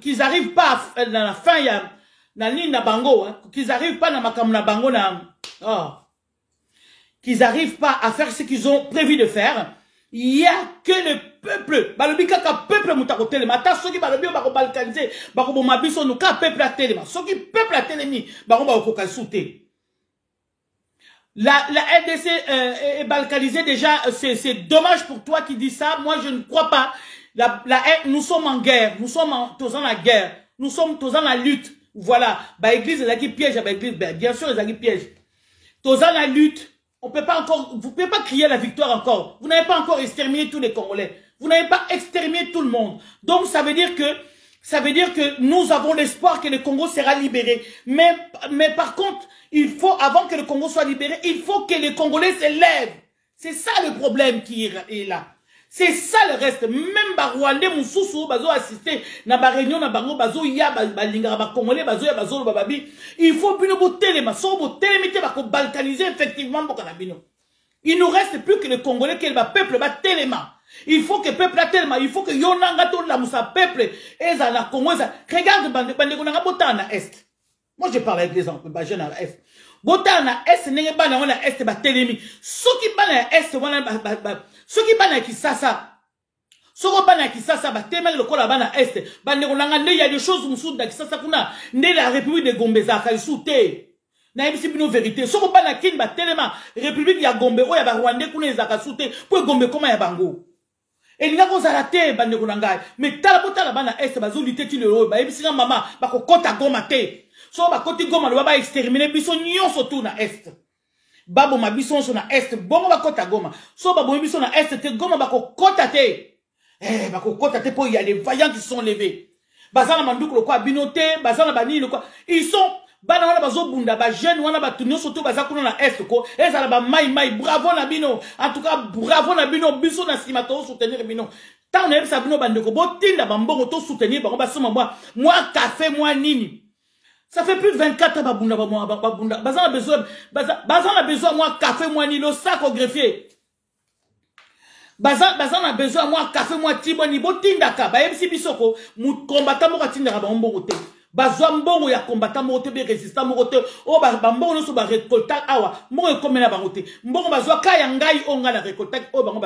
qu'ils arrivent pas à la fin ya na ligne na bango qu'ils arrivent pas na makambo na bango na qu'ils n'arrivent pas à faire ce qu'ils ont prévu de faire, il n'y a que le peuple. Balobi kaka peuple mutako telema. Ta soki balobi bako balkaniser, bako bomabiso nou ka peuple a telema. Soki peuple a telemi, bako bako kalsoute. La RDC est balkanisée déjà, c'est dommage pour toi qui dis ça. Moi je ne crois pas. Nous sommes en guerre, nous sommes tous en la guerre, nous sommes tous en la lutte. Voilà. Bah église les qui piège, bah église, bien sûr les qui piège. Tous en la lutte. On peut pas encore, vous pouvez pas crier la victoire encore. Vous n'avez pas encore exterminé tous les Congolais. Vous n'avez pas exterminé tout le monde. Donc ça veut dire que nous avons l'espoir que le Congo sera libéré. Mais par contre, il faut, avant que le Congo soit libéré, il faut que les Congolais se lèvent. C'est ça le problème qui est là. C'est ça le reste. Même Rwandais Moussoussou, bazo assister, na ba réunion, na bango, bazo ya, balingara, ba Congolais, bazo ya, bazo bababi. Il faut bino botelema, so botelemite, bako balkaniser effectivement, boko na bino. Il ne nous reste plus que le Congolais, que le peuple va tellement. Il faut que le peuple a tellement. Il faut que Yonanga tout la moussa peuple. Et ça la Congo. Regarde, Bandegonanga Botana Est. Moi, je parle avec les gens, les jeunes à l'Est. Botana Est, n'est pas dans l'Est, bah télémi. Ceux qui parlent à l'Est, ceux qui parlent à Kisasa. Ceux qui parlent à Kisasa, bah télémi le col à Bana Est. Bandegonanga, il y a des choses où dans Kisasa Kuna. Né la République de Gombeza, Kaïsouté. Na yebisi bino vérité soko bana kin ba telema république ya Gombe o ya ba Rwanda kuna ezaka sute po Gombe koma ya bango elinga ko zala te bande kuna ngai mais tala botala bana est ba zolite ti lelo ba yebisi mama ba ko kota Goma te so ba koti Goma lo ba exterminer biso nyonso tu na est babo ma biso so na est bongo ba kota Goma so ba bo biso na est te Goma ba ko kota te ba ko kota te po il y a des vaillants qui sont levés bazana manduko lo kwa binote bazana bani lo kwa ils sont bana wana bazo bunda ba jeune wana ba tunyo surtout baza kuna na est ko ezala ba mai bravo na bino en tout cas bravo na bino biso na sima to soutenir bino tant na ebisa bino bandeko botinda ba mbongo to soutenir bango ba soma moi café moi nini ça fait plus de 24 ans ba bunda ba bunda baza na besoin moi café moi nini le sac au greffier baza na besoin moi café moi tiboni botinda ka ba ebisi bisoko mu combattant mo katinda ba mbongo te bazwa mbongo ya combattant mote be résistant mote o ba mbongo no so ba récolta awa mbongo komena bango te mbongo bazwa ka ya ngai onga na récolta o bango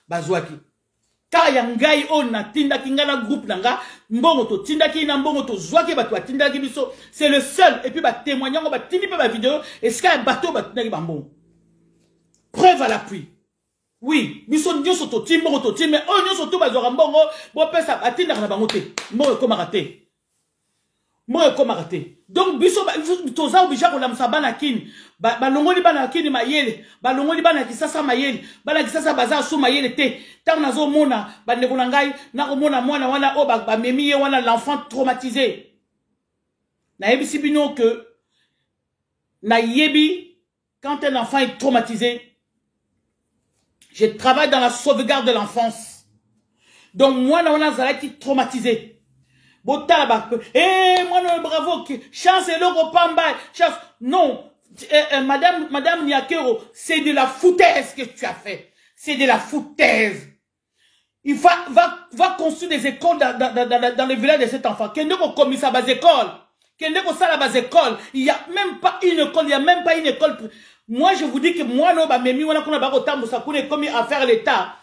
bazwa ki ka ya ngai on na tinda kinga na groupe nanga mbongo to tinda ki na mbongo to zwa ki bato tinda ki biso c'est le seul et puis ba témoignant ba tindi pe ba vidéo et ska bateau ba tinda ki mbongo preuve à l'appui. Oui, biso nyonso to timbo to timbe o nyonso to bazwa mbongo bo pesa batinda na bango te mbongo ko maraté. Moi comme raté donc biso toza obligé ko lamsa bana kin balongoli bana kin mayele balongoli bana kisasa mayele bana kisasa baza su mayele te tant nazo mona bande ko ngai na ko mona mwana wana o ba memi ye wana l'enfant traumatisé na yebisi bino que na yebi quand un enfant est traumatisé je travaille dans la sauvegarde de l'enfance donc moi na wana zalaki traumatisé. Botala moi non bravo chance et logo pamba chance non madame Niakero c'est de la foutaise que tu as fait c'est de la foutaise il va construire des écoles dans les villages de cet enfant kende ko komisa bas école kende ko sala bas école il y a même pas une école il y a même pas une école moi je vous dis que moi no ba memi wana kuna ba ko tambo sa kuna comme à faire l'état.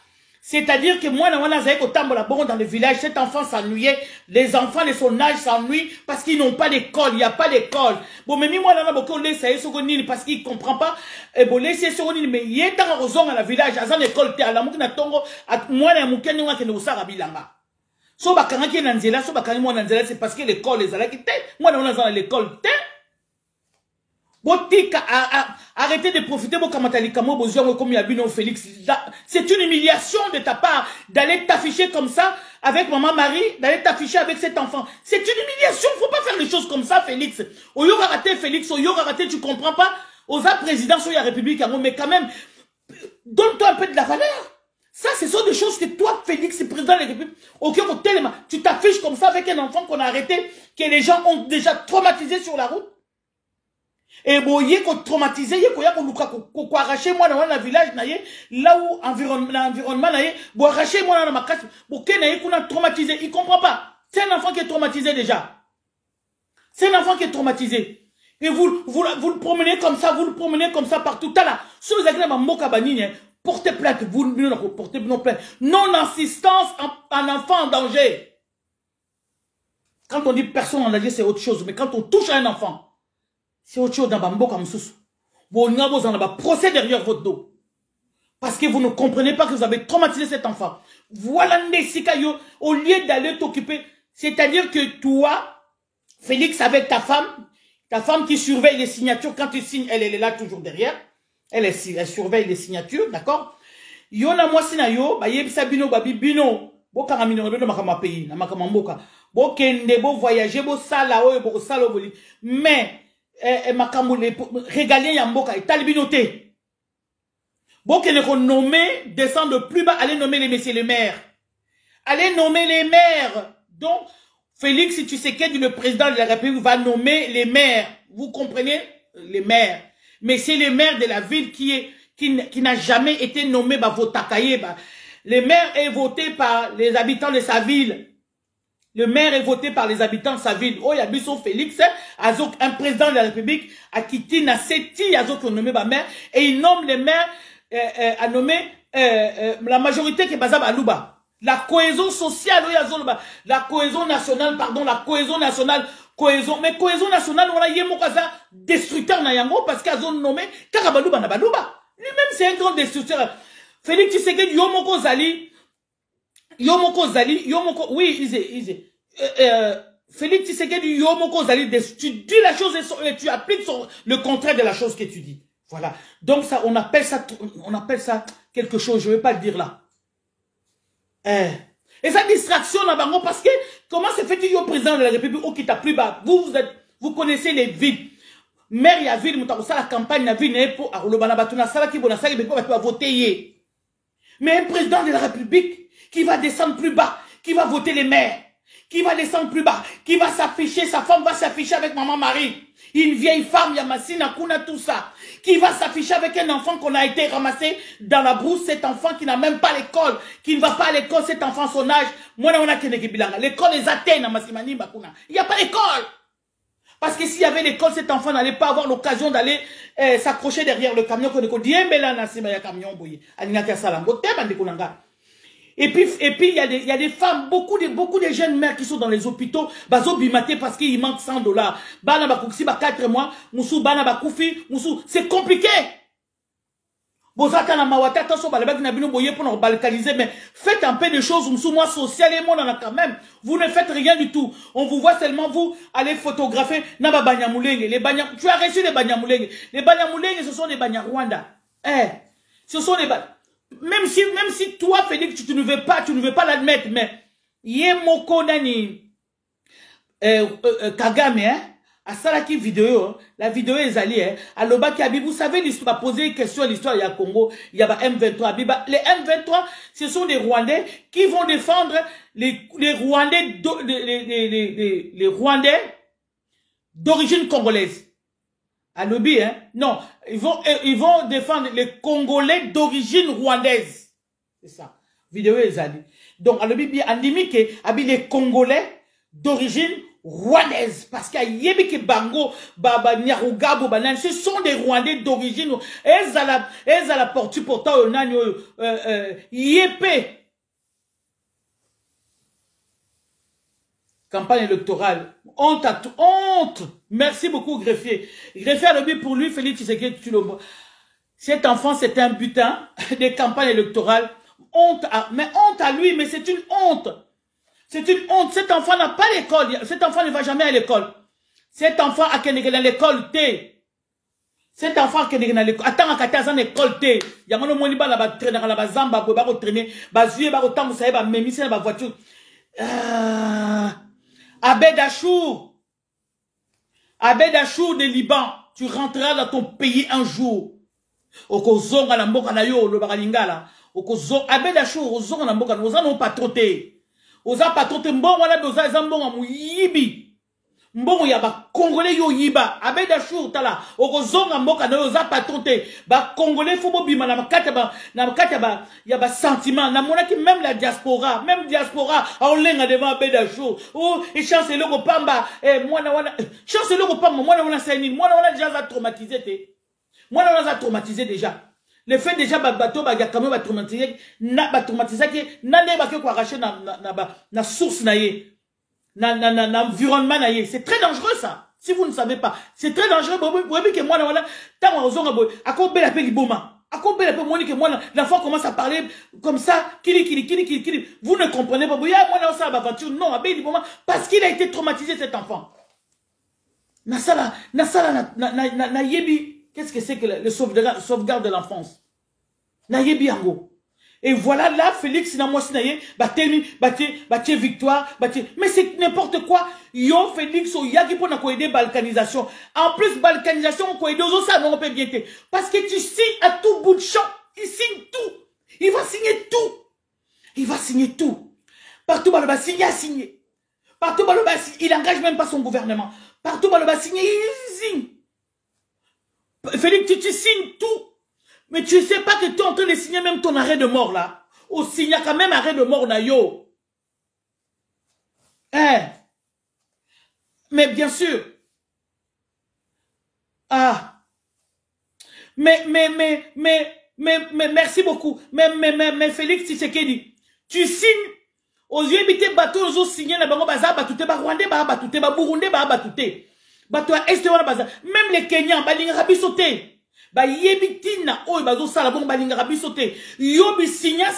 C'est-à-dire que moi, dans le village, cet enfant s'ennuyait, les enfants de son âge s'ennuient parce qu'ils n'ont pas d'école, il n'y a pas d'école. Bon, mais moi, parce qu'il ne comprend pas, et bon, laissez ce mais il y a un raison dans le village, à une école, à la moukina tongo, à moi, la moukina, qui ne vous a rabilanga. So, bakanga qui nanzela, so, bakanga moi nanzela, c'est parce que l'école, les alaki, moi, on a dans l'école, Botika, arrêtez de profiter de comme Yabino Félix. C'est une humiliation de ta part d'aller t'afficher comme ça avec maman Marie, d'aller t'afficher avec cet enfant. C'est une humiliation, faut pas faire les choses comme ça, Félix. Oyo raté Félix, Oyo raté, tu comprends pas? Osa président, Soya République, mais quand même, donne-toi un peu de la valeur. Ça, ce sont des choses que toi, Félix, président de la République, tu t'affiches comme ça avec un enfant qu'on a arrêté, que les gens ont déjà traumatisé sur la route. Et bon, il y a traumatisé, il y a arraché moi dans le village, là où l'environnement, bon, arraché moi dans ma casse, bon, qu'il y a traumatisé, il comprend pas. C'est un enfant qui est traumatisé déjà. C'est un enfant qui est traumatisé. Et vous le promenez comme ça partout. Là, si vous avez un mot cabanine, portez plainte, portez plainte. Non-assistance en enfant en danger. Quand on dit personne en danger, c'est autre chose. Mais quand on touche à un enfant, c'est autre chose dans Bambo comme sous. Vous avez un procès derrière votre dos. Parce que vous ne comprenez pas que vous avez traumatisé cet enfant. Voilà Nessikayo, au lieu d'aller t'occuper. C'est-à-dire que toi, Félix, avec ta femme qui surveille les signatures, quand tu signes, elle est là toujours derrière. Elle surveille les signatures, d'accord? Yona mwasinayo, ba yebisa bino, babi bino, bo karamino, no makama pays, na makama mboka. Bo kende, bo voyager, bo sala, bo sala, mais, régalien yamboka et talibinoté. Bon que nous nommer, descendre de plus bas, allez nommer les messieurs les maires. Allez nommer les maires. Donc, Félix Tshisekedi, le président de la République, va nommer les maires. Vous comprenez? Les maires. Mais c'est les maires de la ville qui qui n'a jamais été nommé bah, Votakaye. Bah. Le maire est voté par les habitants de sa ville. Le maire est voté par les habitants de sa ville. Oh, il y a Bisson Félix, un président de la République, à Kiti, Naseti, Azok, nommé ma maire, et il nomme les maires, à nommer, la majorité qui est basée à Louba. La cohésion sociale, la cohésion nationale, pardon, la cohésion nationale, mais cohésion nationale, on a yé mokaza, destructeur na yango, parce qu'ils ont nommé, Karabalouba na Balouba. Lui-même, c'est un grand destructeur. Félix Tshisekedi, Yomoko Zali, oui, Félix Tshisekedi, Yomoko Zali, tu dis la chose et tu appliques le contraire de la chose que tu dis. Voilà. Donc ça, on appelle ça quelque chose, je ne vais pas le dire là. Et sa distraction là, parce que, comment se fait-il au président de la République, au qui t'a plus bas, vous connaissez les villes. Maire ya ville, la campagne na ville, pour, voter. Mais un président de la République, qui va descendre plus bas, qui va voter les maires, qui va descendre plus bas, qui va s'afficher, sa femme va s'afficher avec maman Marie, une vieille femme, Yamassina, Kuna, tout ça, qui va s'afficher avec un enfant qu'on a été ramassé dans la brousse, cet enfant qui n'a même pas l'école, qui ne va pas à l'école, cet enfant son âge, moi on a l'école est Athènes, Massimani, Bakuna, il n'y a pas d'école. Parce que s'il y avait l'école, cet enfant n'allait pas avoir l'occasion d'aller s'accrocher derrière le camion qu'on écoute. Et puis il y a des femmes, beaucoup de jeunes mères qui sont dans les hôpitaux, bazo bimaté parce qu'il manque $100. Bana bakuksi ba 4 mois, musu bana bakufi, musu, c'est compliqué. Bozaka na mawata taso balabaki na bino boye pour nous balkaniser, mais faites un peu de choses, musu moi social et mon quand même. Vous ne faites rien du tout. On vous voit seulement vous aller photographier na ba banyamulenge, les banyam, tu as reçu les banyamulenge. Les banyamulenge ce sont des banyarwanda. Ce sont des même si toi, Félix, tu ne veux pas l'admettre, mais Yemoko Nani Kagame, hein, à Salaki vidéo, la vidéo est allée, hein, à Lobaki Abib, vous savez l'histoire, poser une question à l'histoire, il y a Congo, il y a M23 Abiba. Les M23, ce sont des Rwandais qui vont défendre les Rwandais, les Rwandais d'origine congolaise. À lobby, hein? Non, ils vont défendre les Congolais d'origine rwandaise. C'est ça. Vidéo est allée. Donc, à lobby, bien, andimi que, abi les Congolais d'origine rwandaise. Parce qu'il y a Yébiki Bango, Baba Nyarugabo, Banan, ce sont des Rwandais d'origine, elles à la portée pourtant, Yépé. Campagne électorale. Honte à tout. Honte. Merci beaucoup, greffier. Greffier a lobby pour lui, Félix Tshisekedi Tshilombo. Cet enfant, c'est un butin des campagnes électorales. Mais honte à lui, mais c'est une honte. C'est une honte. Cet enfant n'a pas l'école. Cet enfant ne va jamais à l'école. Cet enfant a qu'à l'école T. Cet enfant a qu'à l'école. Attends, à 14 ans, l'école T. Il y a un moment où il va traîner dans la zamba, il va traîner, il va traîner, il va traîner, il va voiture. Abed Achour de Liban, tu rentreras dans ton pays un jour. Okozonga na mboka na yo le bakalingala. Okozonga Abed Achour ozonga na mboka oza no patrote. Oza patrote mbongo wana oza zambonga muyibi. Mbongo ya ba Congolais yo yiba. Abed Achour tala okozonga mboka na yo oza patrote. Ba Congolais faut bobima na makata ba ya ba sentiment na mona ki même la diaspora aolenga devant Abed Achour. Oh et chance le ko pamba mwana wana chance le ko pamba mwana wana seni mwana wana déjà va traumatiser te. Mwana wana za traumatisé déjà. Le fait déjà bateau ba camion ba traumatisé que na ne ba ke ko arracher na source na ye. L'environnement, c'est très dangereux ça. Si vous ne savez pas, c'est très dangereux. L'enfant commence à parler comme ça. Vous ne comprenez pas. Non, parce qu'il a été traumatisé cet enfant. Qu'est-ce que c'est que le sauvegarde de l'enfance? Et voilà là, Félix Namosinaye, baté victoire, mais c'est n'importe quoi. Yo, Félix, yaki pour nous aider balkanisation. En plus, balkanisation, on peut aider aux autres, on peut bien t'aider. Parce que tu signes à tout bout de champ. Il signe tout. Il va signer tout. Il va signer tout. Partout, il va signer. Partout, il engage même pas son gouvernement. Partout, il va signer, il signe. Félix, tu signes tout. Mais tu sais pas que tu es en train de signer même ton arrêt de mort là. Ou signe quand même arrêt de mort na yo. Hein? Mais bien sûr. Ah. Mais merci beaucoup. Mais Félix Tshisekedi, tu signes aux yeux de bateau, aux autres signés, ba batouté, ba Rwandais, ba batouté, ba Burundais, ba batouté. Bateau est wana baza. Même les Kenyans, ba linga rabisoté. Ba yebitina, oh, ba zo sala bon ba linga rabisoté. Yo bi signa.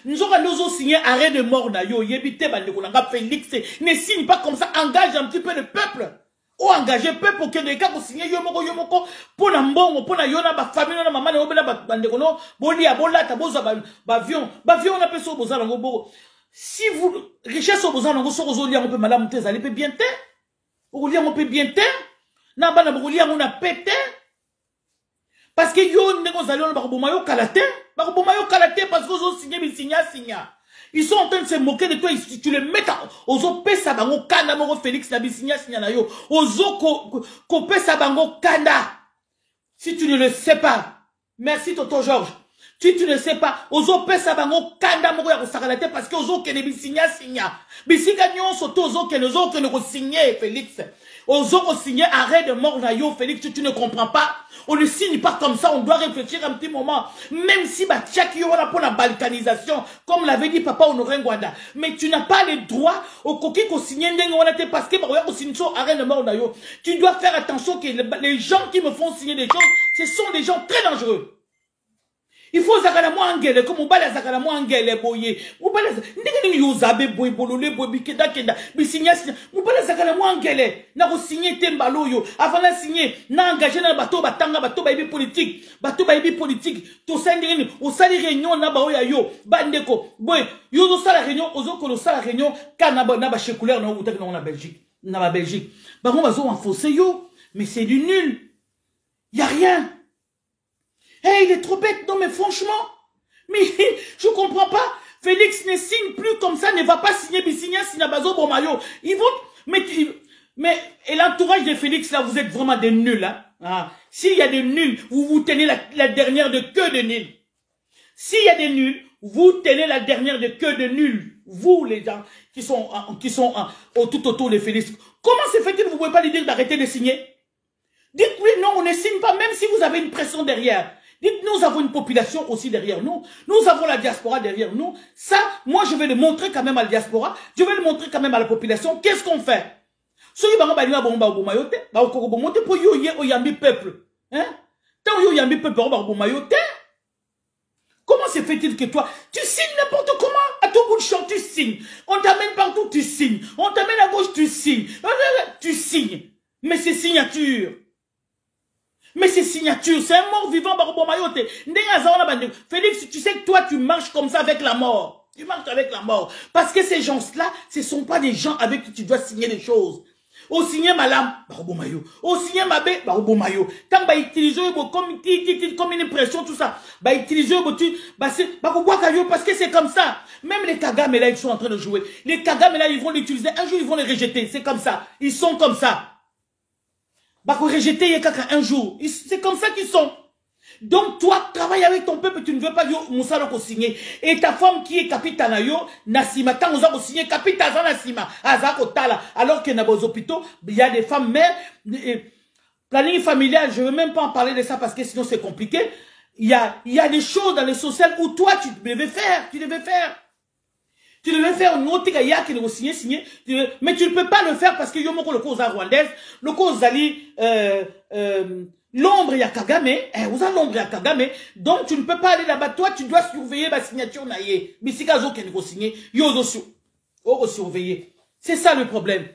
Nzoka nozo signé arrêt de mort na yo. Yebité ba ndekolanga Félix. Ne signe pas comme ça, engage un petit peu le peuple. Ou engager peuple pour que les gars signent yomoko pour la mbongo pour la yona ba famille na maman na obela ba ndekono boli ya bolata boza ba avion on appelle ça boza lango bo. Si vous richesse boza lango so ko lia on peut malamu te zali peut bien te ou lia on peut bien te na bana bo lia on a pété parce que yo ndeko zali on ba ko bomayo kalate parce que zo signer bi signa. Ils sont en train de se moquer de toi. Tu les mets aux opé sabango kanda moko Félix na bisinya na yo. Aux opé sabango kanda. Si tu ne le sais pas. Merci Toto Georges. Si tu ne sais pas, aux opé sabango kanda moko ya ko sakalate parce que aux opé ne bisinya. Bisika nyon soto aux opé ne ko signer Félix. Aux opé signer arrêt de mort na yo Félix, tu ne comprends pas. On ne signe pas comme ça, on doit réfléchir un petit moment. Même si chaque yo pour la balkanisation, comme l'avait dit Papa Honoré Ngwanda. Mais tu n'as pas le droit au coquille qu'on signe parce que arrêt de mort na yo. Tu dois faire attention que les gens qui me font signer des choses, ce sont des gens très dangereux. Il faut zakala mo angele comme bala zakala mo angele boye. Mubala ndenge yo zabe boye bolole boye bikeda kenda bisinya mubala zakala mo angele na ko signer tembalo yo avant de signer na engager na bato batanga bato ba politique to sendini o sali réunion na ba oya yo bandeko boye yo zo sala réunion ozo ko sala réunion kana ba na ba chekulaire na utaki na Belgique na Belgique ba on va zo enfoncer yo mais c'est du nul. Y a rien. Hey, il est trop bête, non mais franchement, mais je comprends pas. Félix ne signe plus comme ça, ne va pas signer Bisigna Sinabazo Bomayo. Ils vont, mais et l'entourage de Félix là, vous êtes vraiment des nuls, hein. Ah, s'il y a des nuls, vous tenez la dernière de queue de nuls. S'il y a des nuls, vous tenez la dernière de queue de nuls. Vous les gens qui sont tout autour de Félix. Comment se fait-il que vous ne pouvez pas lui dire d'arrêter de signer? Dites-lui non, on ne signe pas, même si vous avez une pression derrière. Dites, nous avons une population aussi derrière nous. Nous avons la diaspora derrière nous. Ça, moi, je vais le montrer quand même à la diaspora. Je vais le montrer quand même à la population. Qu'est-ce qu'on fait? Ceux qui vont monter pour yambi peuple. Hein? Tant yambi peuple, comment se fait-il que toi, tu signes n'importe comment? À tout bout de champ, tu signes. On t'amène partout, tu signes. On t'amène à gauche, tu signes. Tu signes. Mais c'est signature. Mais c'est signature, c'est un mort vivant. Félix, tu sais que toi, tu marches comme ça avec la mort. Tu marches avec la mort. Parce que ces gens-là, ce ne sont pas des gens avec qui tu dois signer des choses. Au signer ma lame, au signer ma baie, quand bah utiliser comme une impression, tout ça, bah utiliser parce que c'est comme ça. Même les Kagame là, ils sont en train de jouer. Les Kagame là, ils vont l'utiliser. Un jour, ils vont les rejeter. C'est comme ça. Ils sont comme ça. Bah, rejeter un jour. C'est comme ça qu'ils sont. Donc, toi, travaille avec ton peuple, tu ne veux pas yo Moussalo ko signer. Et ta femme qui est capitale yo, Nassima, tant on a signé capitale Nassima, Azako Tala. Alors que dans les hôpitaux, il y a des femmes mères, planning familial, je ne veux même pas en parler de ça parce que sinon c'est compliqué. Il y a des choses dans le social où toi, tu devais faire. Tu devais faire une autre qui ne signer, mais tu ne peux pas le faire parce que yomoko le cause rwandaise, le cause ali, l'ombre ya Kagame, vous avez l'ombre ya Kagame, donc tu ne peux pas aller là-bas, toi tu dois surveiller ma signature naïe, mais si kazo qui ne signer, surveiller. C'est ça le problème.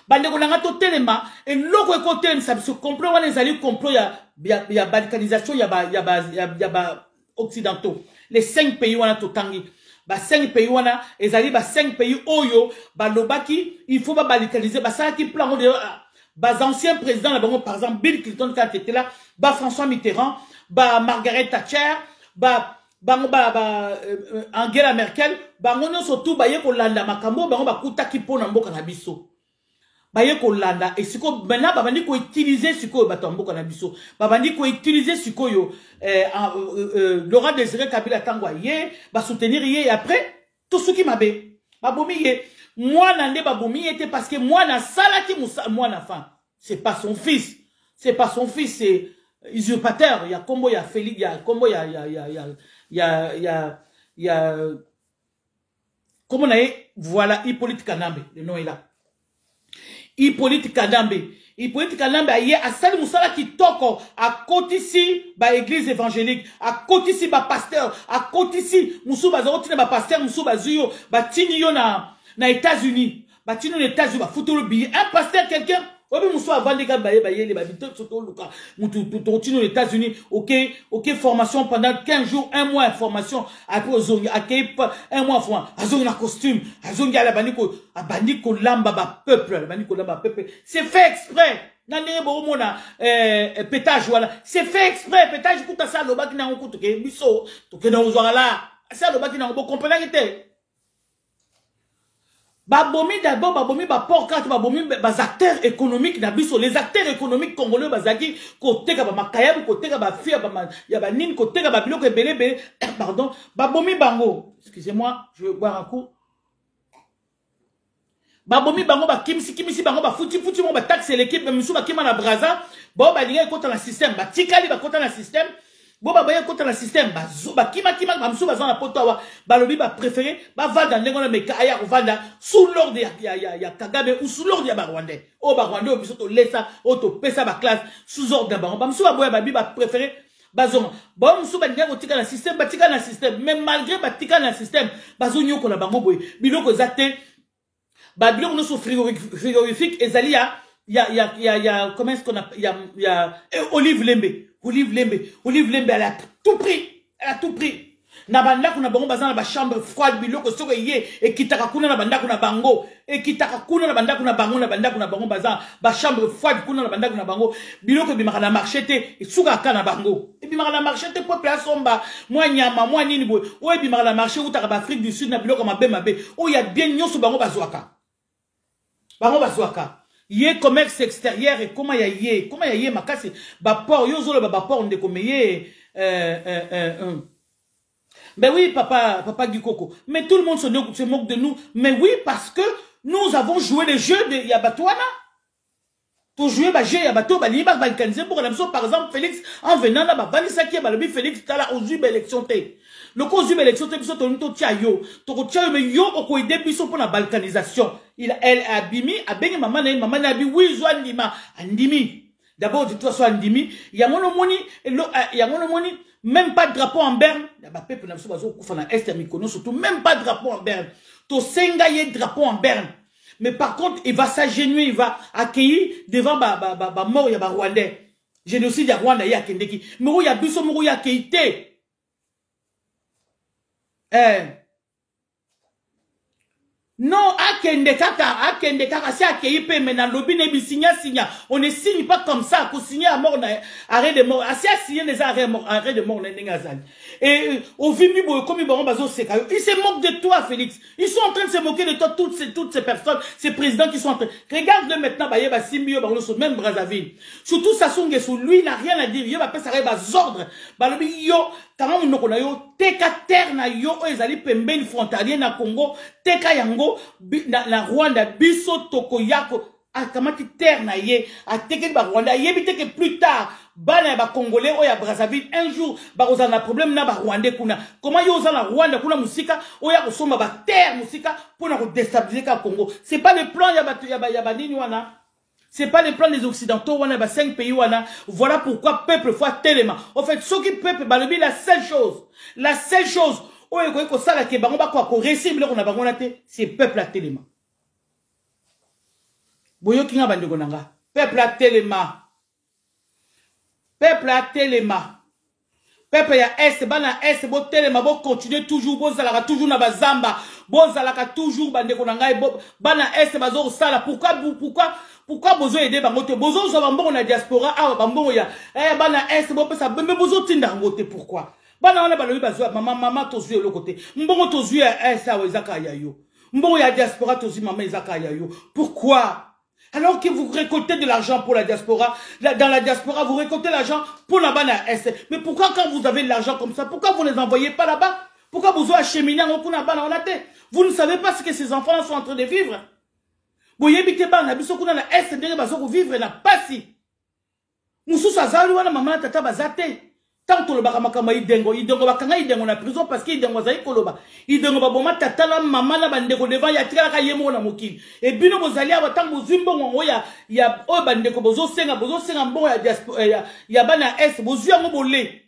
Bandeko langa to telema, et loko ekote ça se complot les alliés complot ya balkanisation ya ba occidentaux. Les 5 pays wana to tangi. Ba 5 pays wana ezali ba 5 pays oyo ba lobaki il faut ba balkaniser ba ça qui plan de ba anciens présidents là par exemple Bill Clinton quand était là, ba François Mitterrand, ba Margaret Thatcher, ba Angela Merkel, ba ngono surtout ba yeko landa makambo ba kuta ki pona mboka na biso. baye ko landa et siko maintenant babandi ko utiliser siko batambo kana biso babandi ko utiliser siko yo Laurent Désiré Kabila tangwa ye ba soutenir ye et après tout ce qui m'abe babomi ye moi nande babomi était parce que moi na salati moi na fin c'est pas son fils c'est usurpateur il y a combo il y a Félix il y a combo il y a comment on a voilà Hippolyte Kanambe le nom est là Hippolyte Kanambe aye asali musala kitoko à côté ici ba église évangélique à côté ici ba pasteur à côté ici musu bazoti ba pasteur musu bazuyo ba tini yo na États-Unis ba tini na États-Unis ba futu le billet un pasteur quelqu'un obi musu avandi ka baye les babito soto luka mutu tini aux États-Unis OK formation pendant 15 jours 1 mois formation après ozongi akei un mois fois azongi na costume azongi ala bandiko lamba ba peuple c'est fait exprès nandenge bomona pétage voilà c'est fait exprès pétage kuta ça lobaki na ngokutu ke biso to ke na ozwala la ça lobaki na ngo comprendre te babomi d'abord babomi ba porcarte babomi bas acteurs économiques na biso les acteurs économiques congolais bazaki côté ka ba makayab côté ka ba fia ba ya ba nini côté ka ba biloko belebe pardon babomi bango excusez-moi je vais boire un coup babomi bango ba kimisi bango ba futi mo ba taxe l'équipe misu ba kima na braza bo ba linga kota na système ba tikali ba kota na système bo ba ba kota na système ba kima ba misu ba zona poto wa ba lobi ba préféré ba vanda ndengo na meka aya ko vanda sous l'ordre ya Kagame ou sous l'ordre ya ba Rwandais o ba Rwandais o biso to lesa o to pesa ba classe sous ordre ba misu ba boya ba bi ba préféré bazonga ba misu ba ndengo tika na système ba tika na système même malgré ba tika na système bazonyo ko na bango boy biloko zate Babylone nous frigorifique et Zali il y a comment est-ce qu'on a il y a Olive Lembe elle a tout pris na banda kuna bango bazana ba chambre froide biloko soko ye et kitaka kuna na banda kuna bango et kitaka kuna na banda kuna bango bazana ba chambre froide kuna na banda kuna bango biloko bimaka na marché te suka kana bango et bimaka na marché te peuple asomba moi nyama moi nini boy o bimaka na marché utaka ba Afrique du Sud na biloko mabe o ya bien nyoso bango bazwaka Yé commerce extérieur et comment yé makasi ba port yo zolo ba port ndeko meye ben oui papa Gikoko mais tout le monde se moque de nous mais oui parce que nous avons joué le jeu de Yabatouana to jouer ba jeu Yabato ba liba balkaniser pour par exemple Félix en venant là ba balisa ki ba lobi Félix tala aux élections té le cause de l'élection biso to nto tia yo to tia mais yo oko ide biso pour la balkanisation elle a bimi a bengi maman na bi wizo andimi d'abord de toi soit andimi ya mono moni même pas de drapeau en berne ya ba peuple na biso bazo kufa na est mikono surtout même pas de drapeau en berne to senga ye drapeau en berne mais par contre il va s'agenouiller il va accueillir devant ba mort ya ba Rwandais génocide ya Rwanda ya kendeki moro ya biso moro ya keité non, akende kaka, si akeipe, mais dans lobby ne signa. On ne signe pas comme ça, qu'on signe à mort, arrêt de mort. Si a signé des arrêts de mort, et au vimi, comme ils vont bazo seka, ils se moquent de toi, Félix. Ils sont en train de se moquer de toi, toutes ces personnes, ces présidents qui sont en train. Regarde-le maintenant, bah, Simbio, bah, même Brazzaville. Surtout Sassou Nguesso, lui, il n'a rien à dire. Il va pas s'arrêter, bah, zordre. Bah, le yo, quand on a yo, teka terre na yo, ezali pembeni frontalier na Congo, teka yango, na Rwanda, biso toko yako, akamati terre na ye, a teke ba Rwanda, yebite que plus tard, bana ba Congolais, oya Brazzaville, un jour, ba ozana problème na ba Rwandais kuna. Comment yo ozana Rwanda kuna musika, oya osoma ba terre musika, pour na déstabiliser ka Congo. C'est pas le plan yaba nini wana. C'est pas le plan des Occidentaux, on a 5 pays, voilà pourquoi peuple faut tellement. En fait, ce qui peuple, la seule chose, c'est peuple à tellement. Boyo kinga bandegonanga. Peuple à tellement. Peuple ya est, bana est, bo tellement, bo continuer toujours, bo zalaka toujours na bazamba, bo zalaka toujours bandegonanga, bana est, bazo sala. Pourquoi bozo aider bangote bozo zo bambongo na diaspora ah bambongo ya bana est bo pesa bembe bozo tinda ngote pourquoi bana wana balobi bazo maman tozu le côté mbongo tozu est ça wezaka ya yo mbongo ya diaspora tozu maman ezaka ya yo pourquoi Alors que vous récoltez de l'argent pour la diaspora, dans la diaspora, vous récoltez l'argent pour la bas à Est. Mais pourquoi quand vous avez de l'argent comme ça, pourquoi vous ne les envoyez pas là-bas? Pourquoi vous avez acheminé en vous ne savez pas ce que ces enfants sont en train de vivre. Vous habitez pas na biso kuna na Est, vous vivre na pasi. Mususu azali wana mama na tata bazate. Tant que le baramakama idengo bakanga idengo na prison parce qu'il idengo zai koloba. Idengo baboma tata la mama na bandeko devant ya tika ka yemo na mokili. Et bino bozali aba tant bozimbo ngo ya o bandeko bozo senga mbongo ya diaspora ya bana Est bozu yango bolé.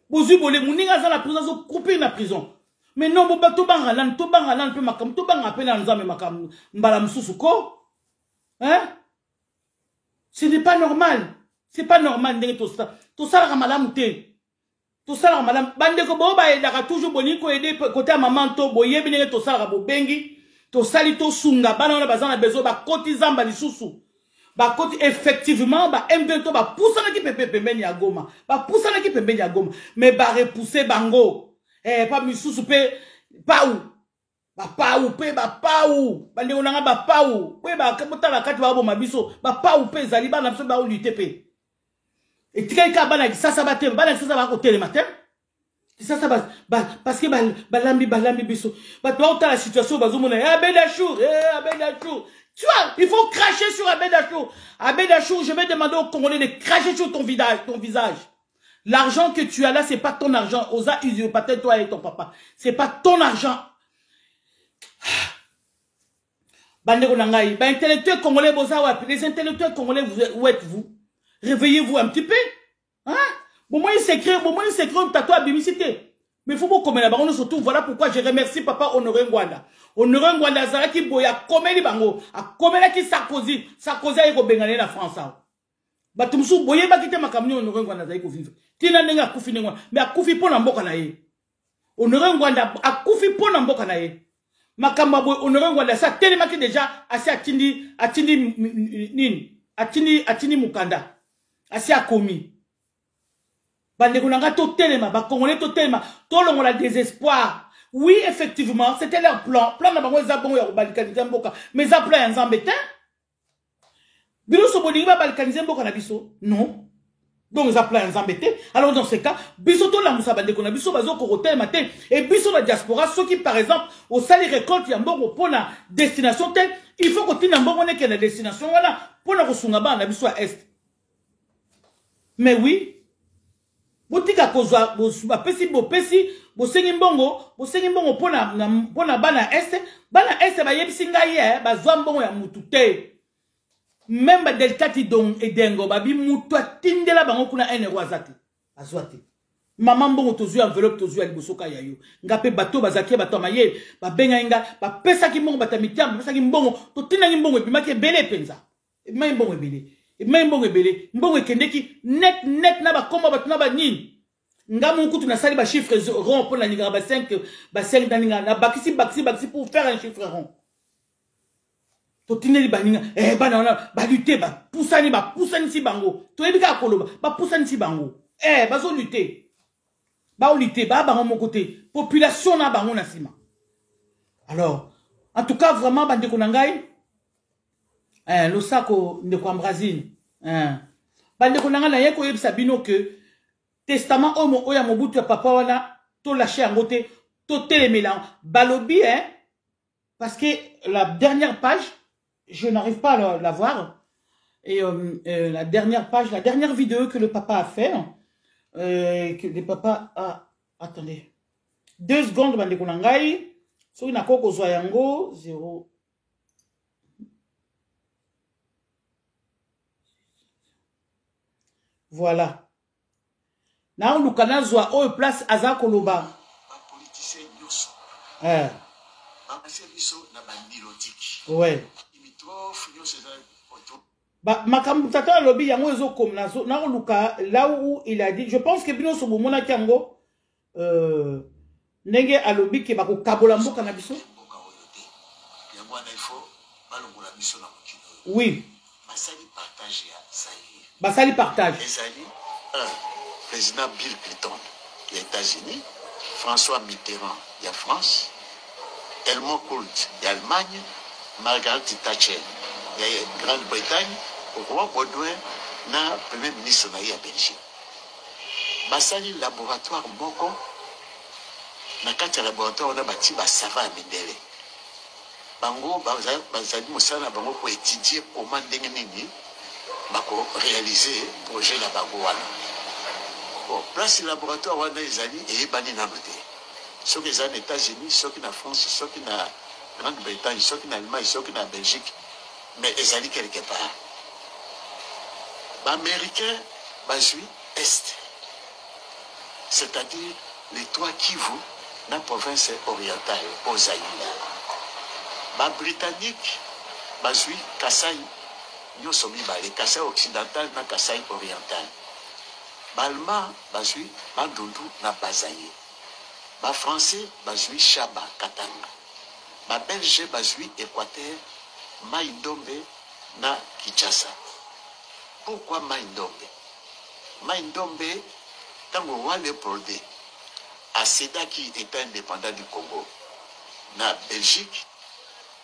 Bozu bolé muninga za na prison zo couper na prison. Mais non boba to bangalan pe makam to banga pe na nzambe makam mbala mususu ko. Hein? Ce n'est pas normal. C'est pas normal de tout ça. Tout ça la madame té. Tout ça la madame bande ko bo ba edaka toujours boni ko aider côté maman to boye bine to ça la bo bengi. To sali to sunga bana na bazana bezo ba kotizamba lisusu. Ba koti effectivement ba M20 ba poussana ki pepe pembeni ya Goma. Ba poussana ki pembeni ya Goma. Mais ba repousser bango. Pas misusu pe pa ou. Ba pa ou pe ba pa ou. Bande onanga ba pa ou. Pe ba kabota la kati ba bo mabiso. Ba pa ou pe zali ba na so ba ou lutter pe. Et tu as bana ça va te bana ça va côté le matin. Ça va parce que balambi biso. Ba toi la situation bazomona Abédachour Abédachour. Tu vois, il faut cracher sur Abédachour. Abédachour, je vais demander aux Congolais de cracher sur ton visage. L'argent que tu as là, c'est pas ton argent. Osa peut-être toi et ton papa. C'est pas ton argent. Bandeko nangai, ba intellectuels congolais boza les intellectuels congolais où êtes-vous? Réveillez-vous un petit peu. Hein? Bon, moi, il s'écrit un tatouage à bimicité. Mais il faut pas comme la baronne surtout. Voilà pourquoi je remercie papa Honoré Ngwanda. Honoré Ngwanda, Zara qui boya, comme les bango, a comme la qui Sarkozy a été bengané la France. Bah, tout le monde, boye, bah, quitter ma camion, Honoré Ngwanda, Zara, vivre. Tina nenga koufi nengwa. Mais a koufi pour n'amboka na ye. Honoré Ngwanda, a koufi pour n'amboka na ye. Makamba boy, Honoré Ngwanda, ça, tellement que déjà, assez atindi mukanda. Asi akomi. Bande kunanga to telema, ba congolais to telema, to longo la désespoir. Oui, effectivement, c'était leur plan. Plan na bango zabongo ya balikanize mboka. Mais za plan ya nzambete. Bilo so bolingi ba balikanize mboka na biso. Non. Donc za plan ya nzambete. Alors dans ce cas, biso to la musa bande kuna biso bazo ko telema te et biso la diaspora ceux qui par exemple au sali récolte ya mbongo pona destination te, il faut que tina mbongo ne que la destination voilà pona ko sunga ba na biso à est. Mais oui, botika kozwa bopesi bosengi mbongo pona bana est ba yebisi ngai bazwa mbongo ya mutu te. Même ba delta ti don edengo babi mutu atindela bango kuna ene azati azwa te. Maman mbongo tozu enveloppe tozu ya libosoka ya yo. Ngape bato bazaki bato maye ba benga inga ba pesa ki mbongo batamitia ba pesa ki mbongo to tina ki mbongo ebimaki ebele penza. Ebimaki mbongo ebele. Et même mbongo ebele mbongo ekendeki net na ba komba ba tuna ba nini ngamu kutu na sali ba chiffre rond pour la nigra ba 5 dans na bakisi pour faire un chiffre rond to tineli ba ninga bana ba lutter ba poussani si bango to ebika koloba ba poussani si bango bazo lutter ba bango mon côté population na bango na sima. Alors en tout cas vraiment bandeko nangai le sako de quoi Brésil. Bande konanga na yeko yebisa bino que testament omo oya mobutu ya papa wana to lâcher en côté to télémélan balobi parce que la dernière page je n'arrive pas à la voir et la dernière page la dernière vidéo que le papa a fait que le papa a attendez 2 secondes bande konangai so ina koko zwa yango 0. Voilà. Na lukana zwa o place aza koloba. Ba politicien nyoso. Ba biso na bandiro tiki. Ouais. Imitrof nyoso za auto. Ba makambu tata lobi yango ezo comme na luka là où il a dit je pense que bino so bomona kango ndenge alobi ke bako kabola mboka na biso. Yango na ifo balongola biso na mokino. Oui. Basali partage ya sayi. Basali partage. Ezali président Bill Clinton des États-Unis, François Mitterrand de France, Helmut Kohl d'Allemagne, Margaret Thatcher la Grande-Bretagne, au roi Baudouin, na premier ministre na ya Belgique. Basali laboratoire moko, na kati ya laboratoire on a bâti ba savant à Mendele. Bango bazali mosala bango pour étudier comment ndenge nini bako réaliser projet na bango wana. Bon, place laboratoire wana ezali eyebani nano te. Soki ezali na États-Unis, soki na France, soki na Grande-Bretagne, soki na Allemagne, soki na Belgique, mais ezali quelque part. Américains, bazui Est. C'est-à-dire les trois Kivu dans la province orientale, aux Zaïre. Les Britanniques, bazui Kasaï, nous sommes les Kasaï occidental na Kasaï oriental. Balma, bazui Bandundu na Bazaïe. Les Français, bazui Chaba, Katanga. Les Belges, bazui Équateur, Maïndombe na Kinshasa. Pourquoi Maïndombe? Maïndombe, tant que roi Léopold à Seda qui était indépendant du Congo, na Belgique,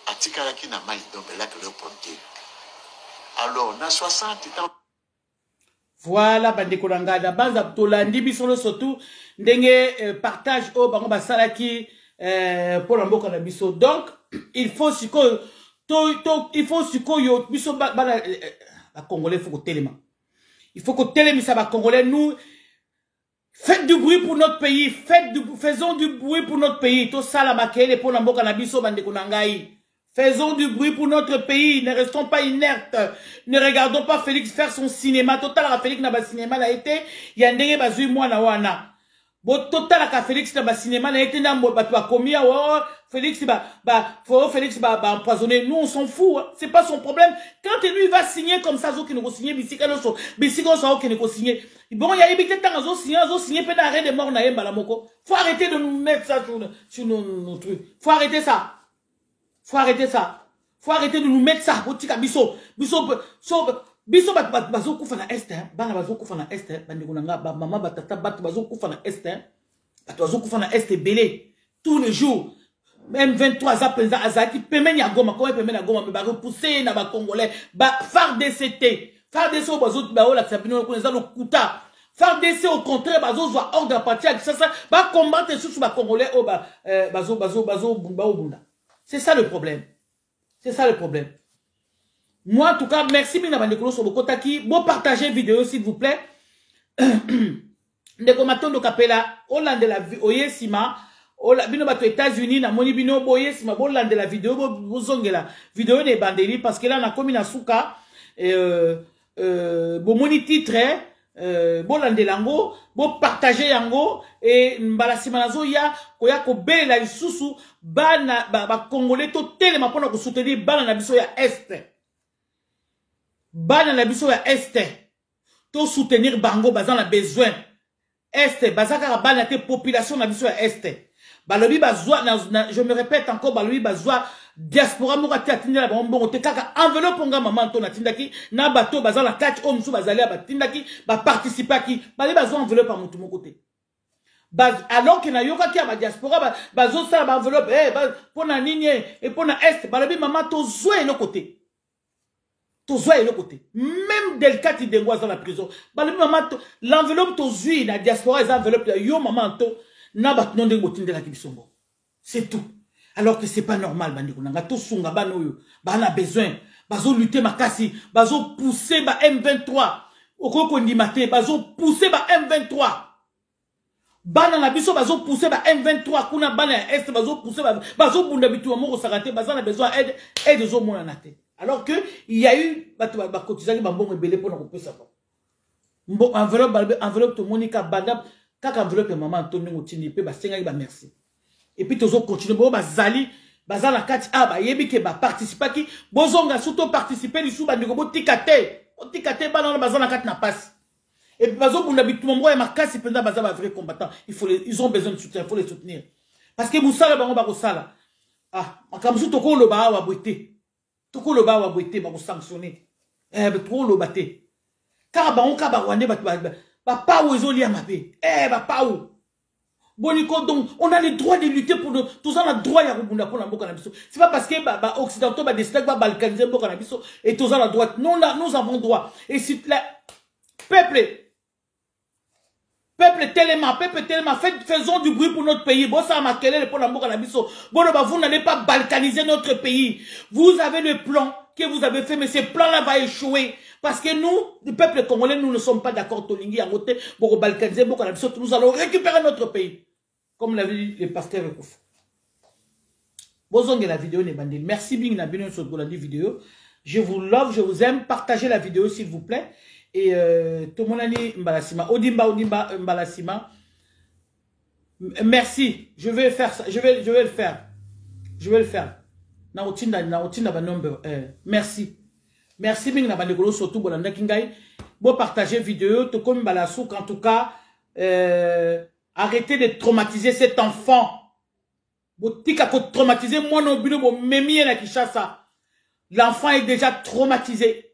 à Tikaraki na Maïndombe, là que Léopold. Alors, na 60 ans. Voilà, bandekolanga na banza tolandi bisolo surtout ndenge partage au bango basalaki pour l'amboka na biso. Donc, il faut il faut yo biso bana Congolais, il faut que téléma. Il faut que téléma ça va Congolais. Nous, faites du bruit pour notre pays. Faisons du bruit pour notre pays. Tout ça la makele pour n'ambo kanabiso bande kunangai. Faisons du bruit pour notre pays. Ne restons pas inertes. Ne regardons pas Félix faire son cinéma. Total la Félix na ba cinéma la été. Yandenge bazui mwana wana. Bo total la Félix na ba cinéma la été na mbo batu bakomi wa Félix Félix empoisonner. Nous on s'en fout. Hein. C'est pas son problème. Quand lui va signer comme ça, zo qui nous signer bisika no so bisika so qui nous signer. Bon, il y a évité tant signer peu d'arrêt de mort na yemba la moko. Faut arrêter de nous mettre ça sur nos trucs. Faut arrêter ça. Faut arrêter ça. Faut arrêter de nous mettre ça. Botika biso bazo kufa na est hein. Bana bazo kufa na est hein. Bandi kunanga ba mama batata bat bazo kufa na est hein. Bazo kufa na est belé tous les jours. Même 23 ans penza azaki pemenya goma ko pemenya goma ba repousser na ba congolais ba FARDC FARDC bazo ba ola tsabino ko nza lokuta FARDC au contraire bazo zo ordre à partir ça ba combattre sous ba congolais o ba bazo bumba obunda. C'est ça le problème. C'est ça le problème. Moi, en tout cas, merci bien à Ndekolo Sobokotaki. Bon, partagez la vidéo, s'il vous plaît. Ndeko Matondo Kapela, Hollande la Oye Sima, Bino Bato États-Unis, na Moni Bino Boye Sima, Hollande la vidéo, Bozongela, vidéo de Bandeli, parce que là, on a commis na Souka, bon, moni titre, Hollande lango, bon, partagez yango, et Mbala Simanazo ya, koya ko bele la lisusu, bana, ba Congolais, to tellement pour nous soutenir, bana na biso ya Est. Bana na biso ya Est. To soutenir bango, bazan la besoin. Est, bazaka bana te population na biso ya Est. Balobi bazwa, je me répète encore, balobi bazwa, diaspora mokati atinda la bongo te kaka enveloppe nga maman to na tindaki, na bato bazan la catch home sou bazali ba tindaki, ba participer ki, balobi bazwa enveloppe à mon tout côté. Alors que na yoka ki ba diaspora bazo sa ba enveloppe pour na nini et pour na Est, balobi maman to zoé le côté. To zoé le côté. Même Delcat il dengoise dans la prison. Balobi maman l'enveloppe to zoé na diaspora les enveloppes yo maman to na bat non de motinde la kibisongo. C'est tout. Alors que c'est pas normal bandi kunanga to sunga banoyo. Ba na besoin. Bazo lutter makasi, bazo pousser ba M23. Okoko ndimate bazo pousser ba M23. Bana na biso bazo pousser ba M23 kuna bana Est bazo pousser bazo bunda bitu moko sakate baza na besoin aide zo mona na te. Alors que il y a eu ba cotisaki ba mbongo belé pour na kopesa ba. Mbo enveloppe to Monica banda kaka enveloppe maman Antonio Ngotini pe ba senga ba merci. Et puis tozo continuer bo bazali baza na kati ba yebi ke ba participer ki bozonga surtout participer li sou ba ndiko bo tikate bana baza na kati na passe. Et puis, parce que vrais combattants, ils ont besoin de soutien, il faut les soutenir. Parce que Moussala, toko lo ba wa boité. Toko lo ba wa boité, ba sanctionner. Trop lo baté. Car ba on ka ba rwandais ba pa ou ezoli amabe. Ba pa ou. Boniko, donc, on a le droit de lutter pour nous. Tous on a le droit, c'est pas parce que, bah, occidentaux, bah, des stacks, bah, balkanisés, et tous on a la droite. Nous, nous avons droit. Et si, là, peuple, tellement, faisons du bruit pour notre pays. Bon, ça m'a quel pour l'amour à Bon, vous n'allez pas balkaniser notre pays. Vous avez le plan que vous avez fait, mais ce plan-là va échouer. Parce que nous, le peuple congolais, nous ne sommes pas d'accord. Nous allons récupérer notre pays. Comme l'avait dit le pasteur Ekouf. Bozongue la vidéo n'est bandée. Merci bien pour la vidéo. Je vous love, je vous aime. Partagez la vidéo s'il vous plaît. Et tout le monde a dit Mbalasima. Odimba Mbalasima. Merci. Je vais faire ça. Je vais le faire. Je vais le faire. Merci. Merci bien Nabandegolo surtout Bolanda Kingai. Bon partager vidéo. Tout comme Mbalasouk en tout cas. Arrêtez de traumatiser cet enfant. Traumatiser moi non plus. L'enfant est déjà traumatisé.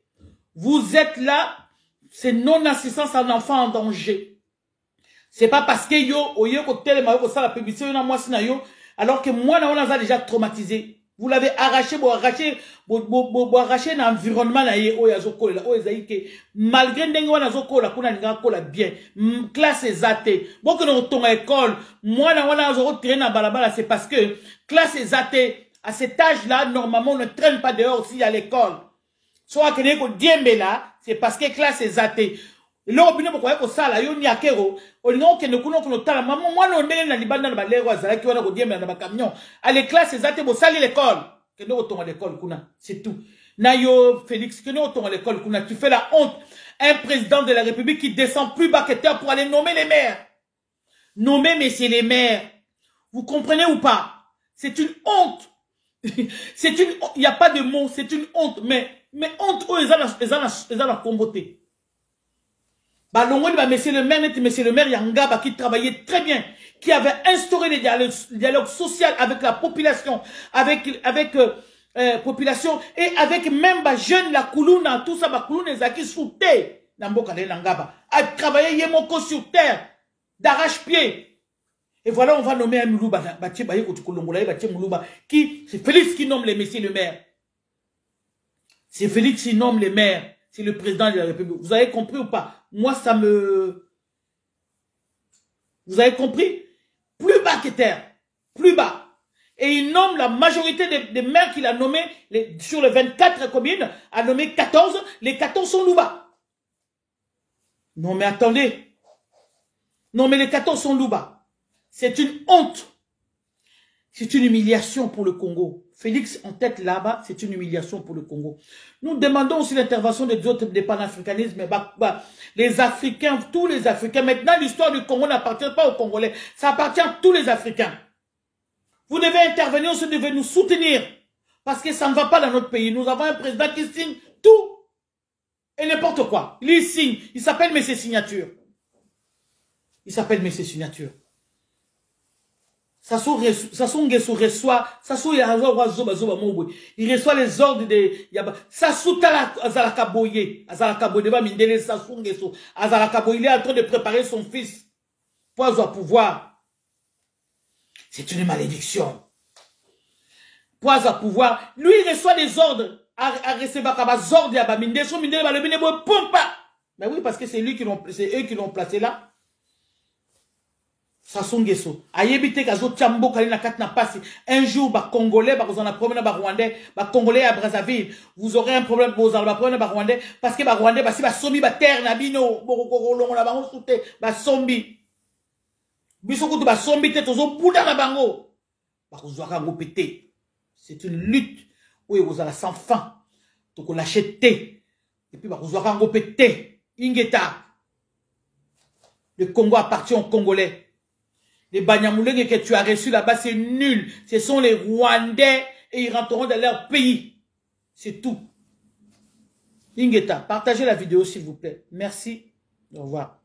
Vous êtes là. C'est non-assistance à un enfant en danger. C'est pas parce que alors que moi, on a déjà traumatisé. Vous l'avez arraché, arraché un environnement malgré bien. Classe exatée. Bon que nous tombe à l'école, moi, c'est parce que classe exatée, à cet âge-là, normalement, on ne traîne pas dehors aussi à l'école. Soit que là, c'est parce que classe est athée. Là, on a ko sala yo ni akero, on a que nous tala maman moi non ndenge na libanda na balero azala ki wana ko diembe na ba camion. Allez classe est athée bo sali l'école. Que nous retourne à l'école kuna, c'est tout. Na yo Félix que nous retourne à l'école kuna, tu fais la honte. Un président de la République qui descend plus bas que terre pour aller nommer les maires. Nommer messieurs les maires. Vous comprenez ou pas? C'est une honte. C'est une il n'y a pas de mots, c'est une honte mais honte, ils ont la comboté. Monsieur le maire Yangaba qui travaillait très bien, qui avait instauré les dialogues sociaux avec la population, avec population et avec même les jeunes, la Koulouna, tout ça, Koulouna, les acquis sous terre, a travaillé Yemoko sur terre, d'arrache-pied. Et voilà, on va nommer un Moulouba, qui, c'est Félix qui nomme les messieurs le maire. C'est Félix qui nomme les maires. C'est le président de la République. Vous avez compris ou pas? Moi, ça me... Vous avez compris? Plus bas que terre. Plus bas. Et il nomme la majorité des maires qu'il a nommés, sur les 24 communes, a nommé 14. Les 14 sont Louba. Non, mais attendez. Non, mais les 14 sont Louba. C'est une honte. C'est une humiliation pour le Congo. Félix en tête là-bas, c'est une humiliation pour le Congo. Nous demandons aussi l'intervention des autres des panafricanismes, les Africains, tous les Africains. Maintenant, l'histoire du Congo n'appartient pas aux Congolais, ça appartient à tous les Africains. Vous devez intervenir, vous devez nous soutenir, parce que ça ne va pas dans notre pays. Nous avons un président qui signe tout et n'importe quoi. Il signe, il s'appelle Messieurs Signature. Il s'appelle Messieurs Signature. Il reçoit les ordres de il est en train de préparer son fils pour avoir pouvoir. C'est une malédiction. Pour avoir pouvoir, lui il reçoit les ordres à recevoir des ordres à mais oui, parce que c'est eux qui l'ont placé là. Sasungeso. Ayebite kazo tiambo kalina katna pasi. Un jour, Congolais, vous en avez un problème, Rwandais, Congolais à Brazzaville, vous aurez un problème, vous avez un problème, Rwandais, parce que Rwandais, si sombi, terre, nabino, borokoro, la bango soute, sombi. Bisokutu, sombi, tête, aux bouddha, la bango. Vous aurez un pété. C'est une lutte. Oui, vous avez sans fin. Donc, on l'achète. Et puis, vous aurez un pété. Ingeta. Le Congo appartient aux Congolais. Les Banyamulenge que tu as reçus là-bas, c'est nul. Ce sont les Rwandais et ils rentreront dans leur pays. C'est tout. Ingeta, partagez la vidéo s'il vous plaît. Merci. Au revoir.